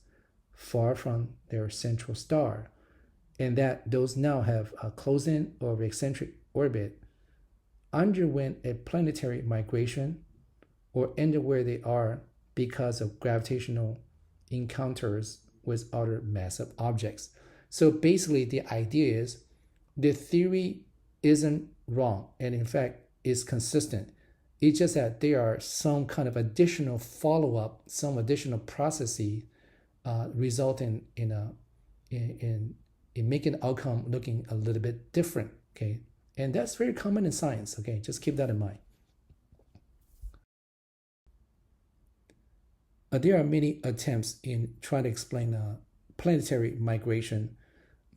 far from their central star, and that those now have a close-in or eccentric orbit, underwent a planetary migration, or ended where they are because of gravitational encounters with other massive objects. So basically, the idea is the theory isn't wrong, and in fact, is consistent. It's just that there are some kind of additional follow-up, some additional processes resulting in making the outcome looking a little bit different, okay? And that's very common in science, okay? Just keep that in mind. There are many attempts in trying to explain planetary migration,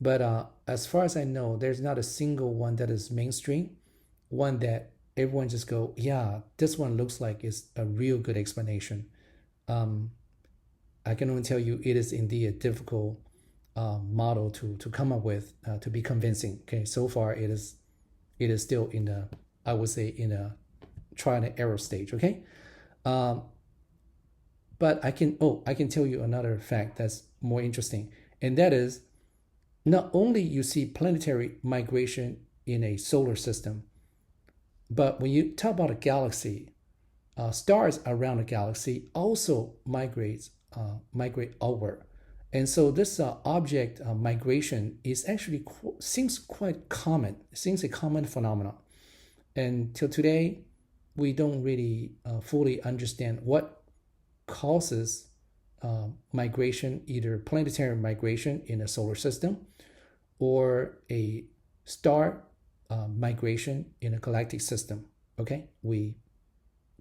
but as far as I know, there's not a single one that is mainstream, one that everyone just go, yeah, this one looks like it's a real good explanation. I can only tell you it is indeed a difficult model to come up with to be convincing. Okay, so far it is still in the, I would say, in a trial and error stage. Okay, but I can tell you another fact that's more interesting, and that is not only you see planetary migration in a solar system, but when you talk about a galaxy, stars around a galaxy also migrate outward. And so this object migration is actually seems quite common. It seems a common phenomenon. And till today, we don't really fully understand what causes migration, either planetary migration in a solar system or a star migration in a galactic system. Okay,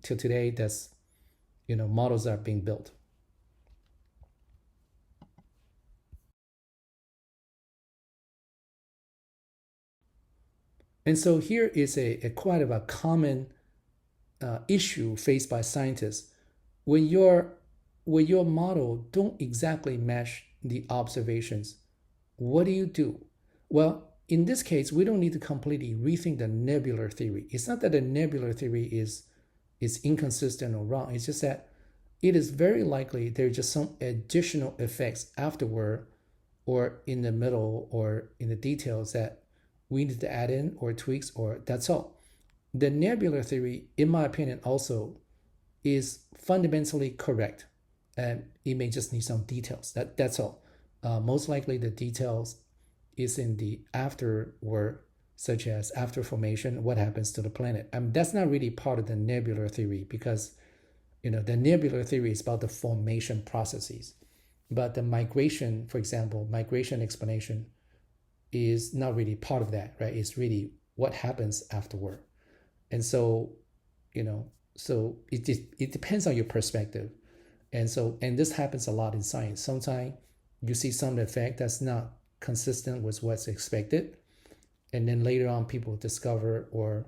till today, that's models are being built. And so here is a quite of a common issue faced by scientists. When your model don't exactly match the observations, what do you do? Well, in this case, we don't need to completely rethink the nebular theory. It's not that the nebular theory is inconsistent or wrong. It's just that it is very likely there's just some additional effects afterward or in the middle or in the details that we need to add in or tweaks, or that's all. The nebular theory, in my opinion, also is fundamentally correct, and it may just need some details. That's all. Most likely the details is in the afterward, such as after formation, what happens to the planet. That's not really part of the nebular theory, because the nebular theory is about the formation processes, but the migration, for example, migration explanation is not really part of that, right? It's really what happens afterward. And so, so it depends on your perspective. And this happens a lot in science. Sometimes you see some effect that's not consistent with what's expected. And then later on, people discover or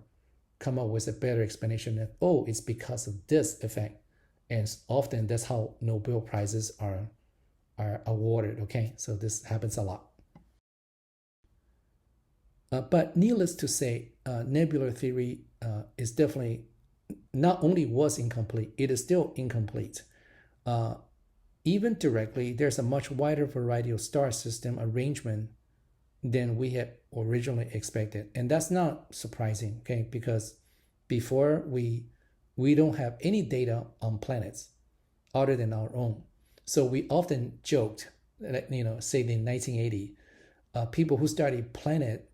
come up with a better explanation that, oh, it's because of this effect. And often that's how Nobel Prizes are awarded, okay? So this happens a lot. But needless to say, nebular theory is definitely not only was incomplete, it is still incomplete. Even directly, there's a much wider variety of star system arrangement than we had originally expected. And that's not surprising, okay? Because before we don't have any data on planets other than our own. So we often joked, say in 1980, people who studied planet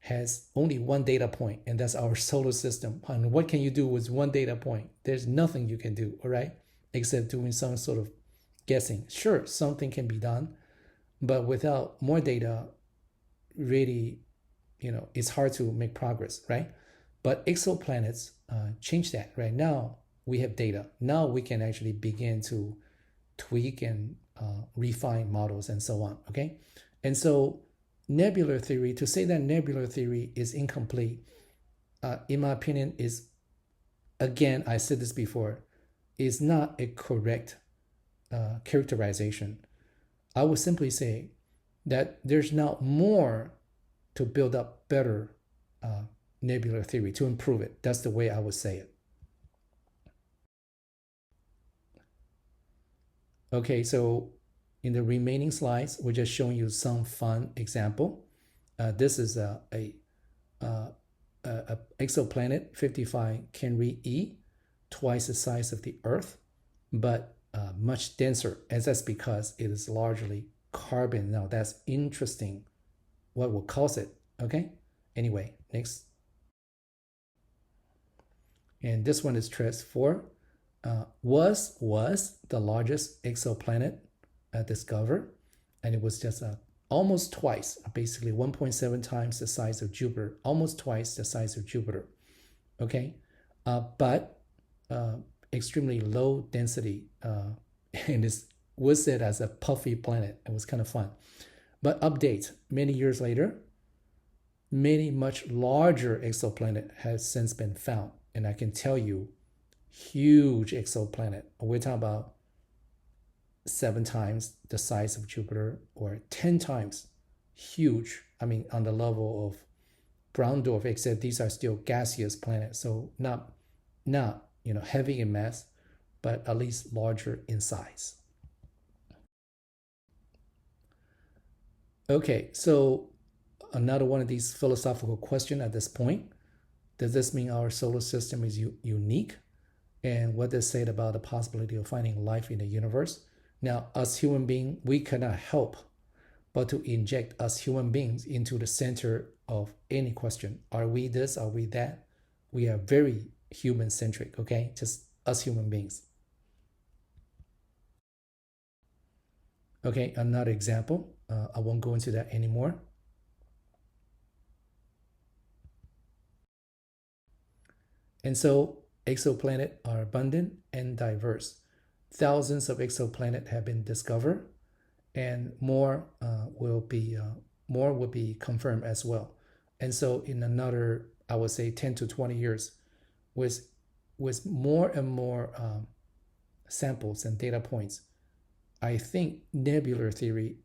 has only one data point, and that's our solar system. And what can you do with one data point? There's nothing you can do, all right, except doing some sort of guessing. Sure, something can be done, but without more data, really, it's hard to make progress, right? But exoplanets change that. Right now, we have data. Now we can actually begin to tweak and refine models and so on, okay? And so nebular theory, to say that nebular theory is incomplete, in my opinion, is, again, I said this before, is not a correct characterization. I would simply say that there's now more to build up better nebular theory, to improve it. That's the way I would say it. Okay, so in the remaining slides, we're just showing you some fun example. This is a exoplanet 55 Canary E, twice the size of the Earth, but much denser, and that's because it is largely carbon. Now that's interesting. What will cause it? Okay. Anyway, next. And this one is TRES 4. Was the largest exoplanet discovered, and it was just almost twice, basically 1.7 times the size of Jupiter, almost twice the size of Jupiter. Okay, but extremely low density, and it was said as a puffy planet. It was kind of fun. But update, many years later, many much larger exoplanet has since been found, and I can tell you, huge exoplanet. We're talking about 7 times the size of Jupiter, or 10 times huge. I mean, on the level of brown dwarf, except these are still gaseous planets, so not heavy in mass, but at least larger in size. Okay, so another one of these philosophical questions at this point: does this mean our solar system is unique? And what does it say about the possibility of finding life in the universe? Now, as human beings, we cannot help but to inject us human beings into the center of any question. Are we this? Are we that? We are very human-centric, okay? Just us human beings. Okay, another example. I won't go into that anymore. And so exoplanets are abundant and diverse. Thousands of exoplanets have been discovered, and more will be confirmed as well. And so in another, I would say 10 to 20 years, with more and more samples and data points, I think nebular theory,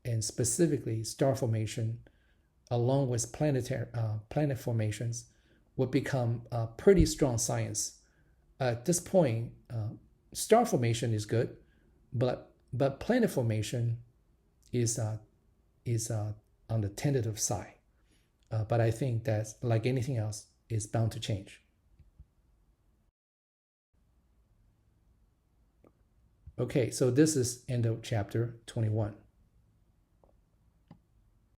and specifically star formation, along with planet formations, would become a pretty strong science. At this point, star formation is good, but planet formation is is on the tentative side. But I think that, like anything else, is bound to change. Okay, so this is end of chapter 21.